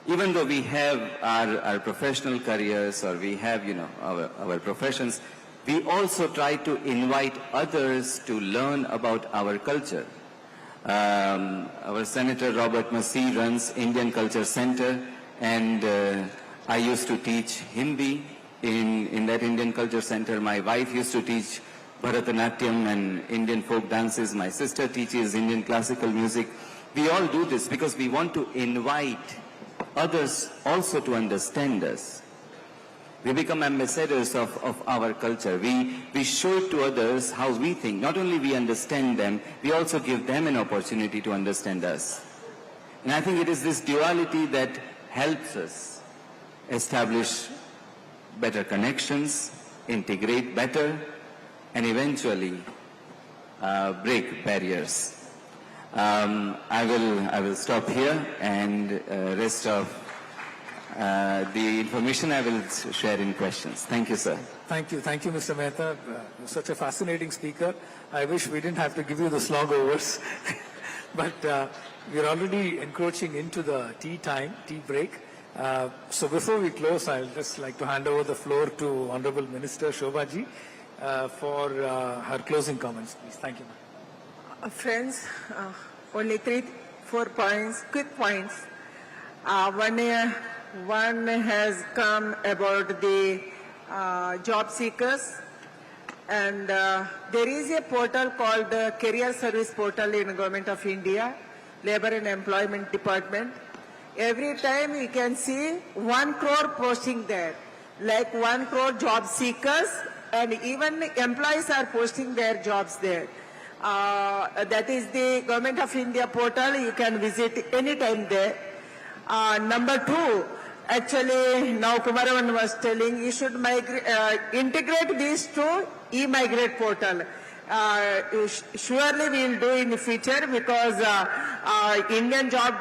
even though we have our professional careers, or we have, our professions, we also try to invite others to learn about our culture. Our Senator Robert Massey runs Indian Culture Center, and I used to teach Hindi in that Indian Culture Center. My wife used to teach Bharatanatyam and Indian folk dances. My sister teaches Indian classical music. We all do this because we want to invite others also to understand us. We become ambassadors of our culture. We show it to others how we think. Not only we understand them, we also give them an opportunity to understand us. And I think it is this duality that helps us establish better connections, integrate better, and eventually break barriers. I will stop here, and rest of the information I will share in questions. Thank you, sir. Thank you, Mr. Mehta. You're such a fascinating speaker. I wish we didn't have to give you the slog overs, but we're already encroaching into the tea break. So before we close, I'll just like to hand over the floor to Honorable Minister Shobhaji for her closing comments, please. Thank you, ma'am. Friends, only 3-4 points, quick points. One has come about the job seekers, and there is a portal called the Career Service Portal in the Government of India, Labour and Employment Department. Every time we can see 1 crore posting there, like 1 crore job seekers, and even employees are posting their jobs there. That is the Government of India portal. You can visit anytime there. Number 2, actually now Kumaravan was telling you should integrate these to e-migrate portal. Surely we will do in the future, because Indian job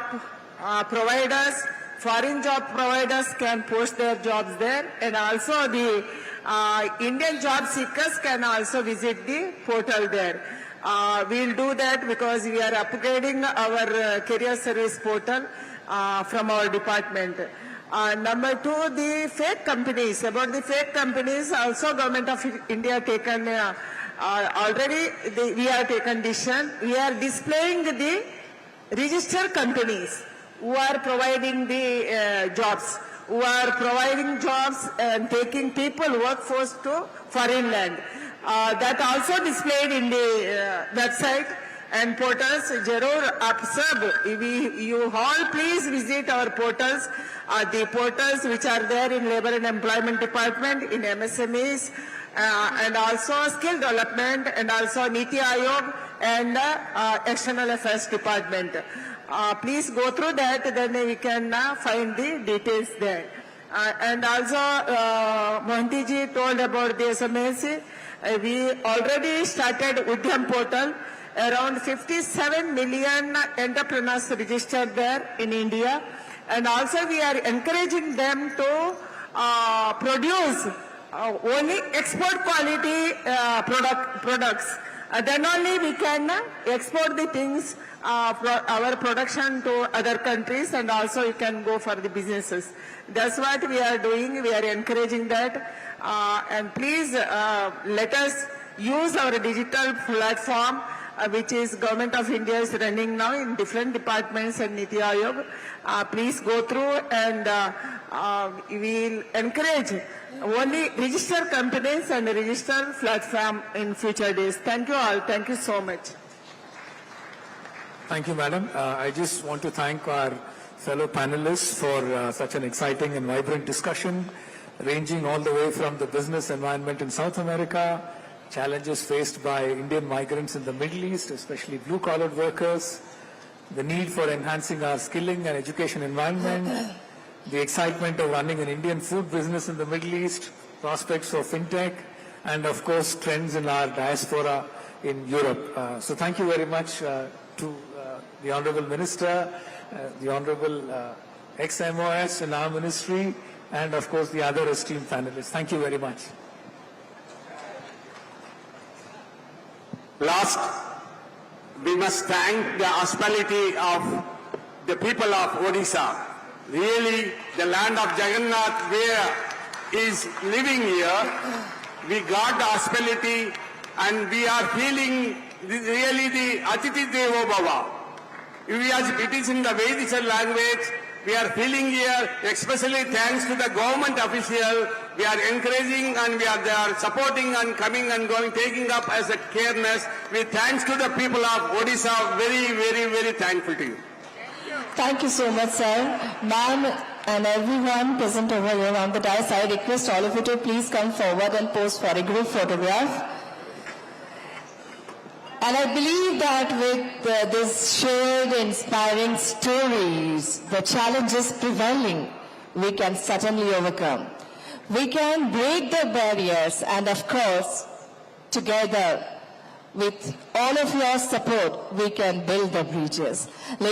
providers, foreign job providers can post their jobs there, and also the Indian job seekers can also visit the portal there. We will do that because we are upgrading our career service portal from our department. Number 2, the fake companies. About the fake companies, also Government of India taken already. We have taken decision. We are displaying the registered companies who are providing the jobs, and taking people workforce to foreign land. That also displayed in the website and portals. Jarur Apsab, you all please visit our portals, the portals which are there in Labour and Employment Department, in MSMEs, and also Skill Development, and also Niti Aayog and External Affairs Department. Please go through that, then we can find the details there. And also, Mohanty ji told about the SMSC. We already started Udyam portal. Around 57 million entrepreneurs registered there in India. And also we are encouraging them to produce only export quality products. Then only we can export the things, our production to other countries, and also you can go for the businesses. That's what we are doing. We are encouraging that. And please let us use our digital platform, which is Government of India is running now in different departments and Niti Aayog. Please go through, and we will encourage only registered companies and registered platform in future days. Thank you all. Thank you so much. Thank you, madam. I just want to thank our fellow panelists for such an exciting and vibrant discussion, ranging all the way from the business environment in South America challenges faced by Indian migrants in the Middle East, especially blue-collar workers, the need for enhancing our skilling and education environment, the excitement of running an Indian food business in the Middle East, prospects for fintech, and of course trends in our diaspora in Europe. So thank you very much to the Honorable Minister, the Honorable ex-MOS in our ministry, and of course the other esteemed panelists. Thank you very much. Last, we must thank the hospitality of the people of Odisha. Really, the land of Jagannath, where is living here, we got the hospitality and we are feeling really the Atiti Devo Bhava. It is in the Vedic language. We are feeling here, especially thanks to the government official. We are encouraging and they are supporting and coming and going, taking up as a careness. We thanks to the people of Odisha, very, very, very thankful to you. Thank you so much, sir. Ma'am and everyone present over here on the dais, I request all of you to please come forward and pose for a group photograph. And I believe that with this shared inspiring stories, the challenges prevailing, we can certainly overcome. We can break the barriers and of course, together with all of your support, we can build the bridges. Ladies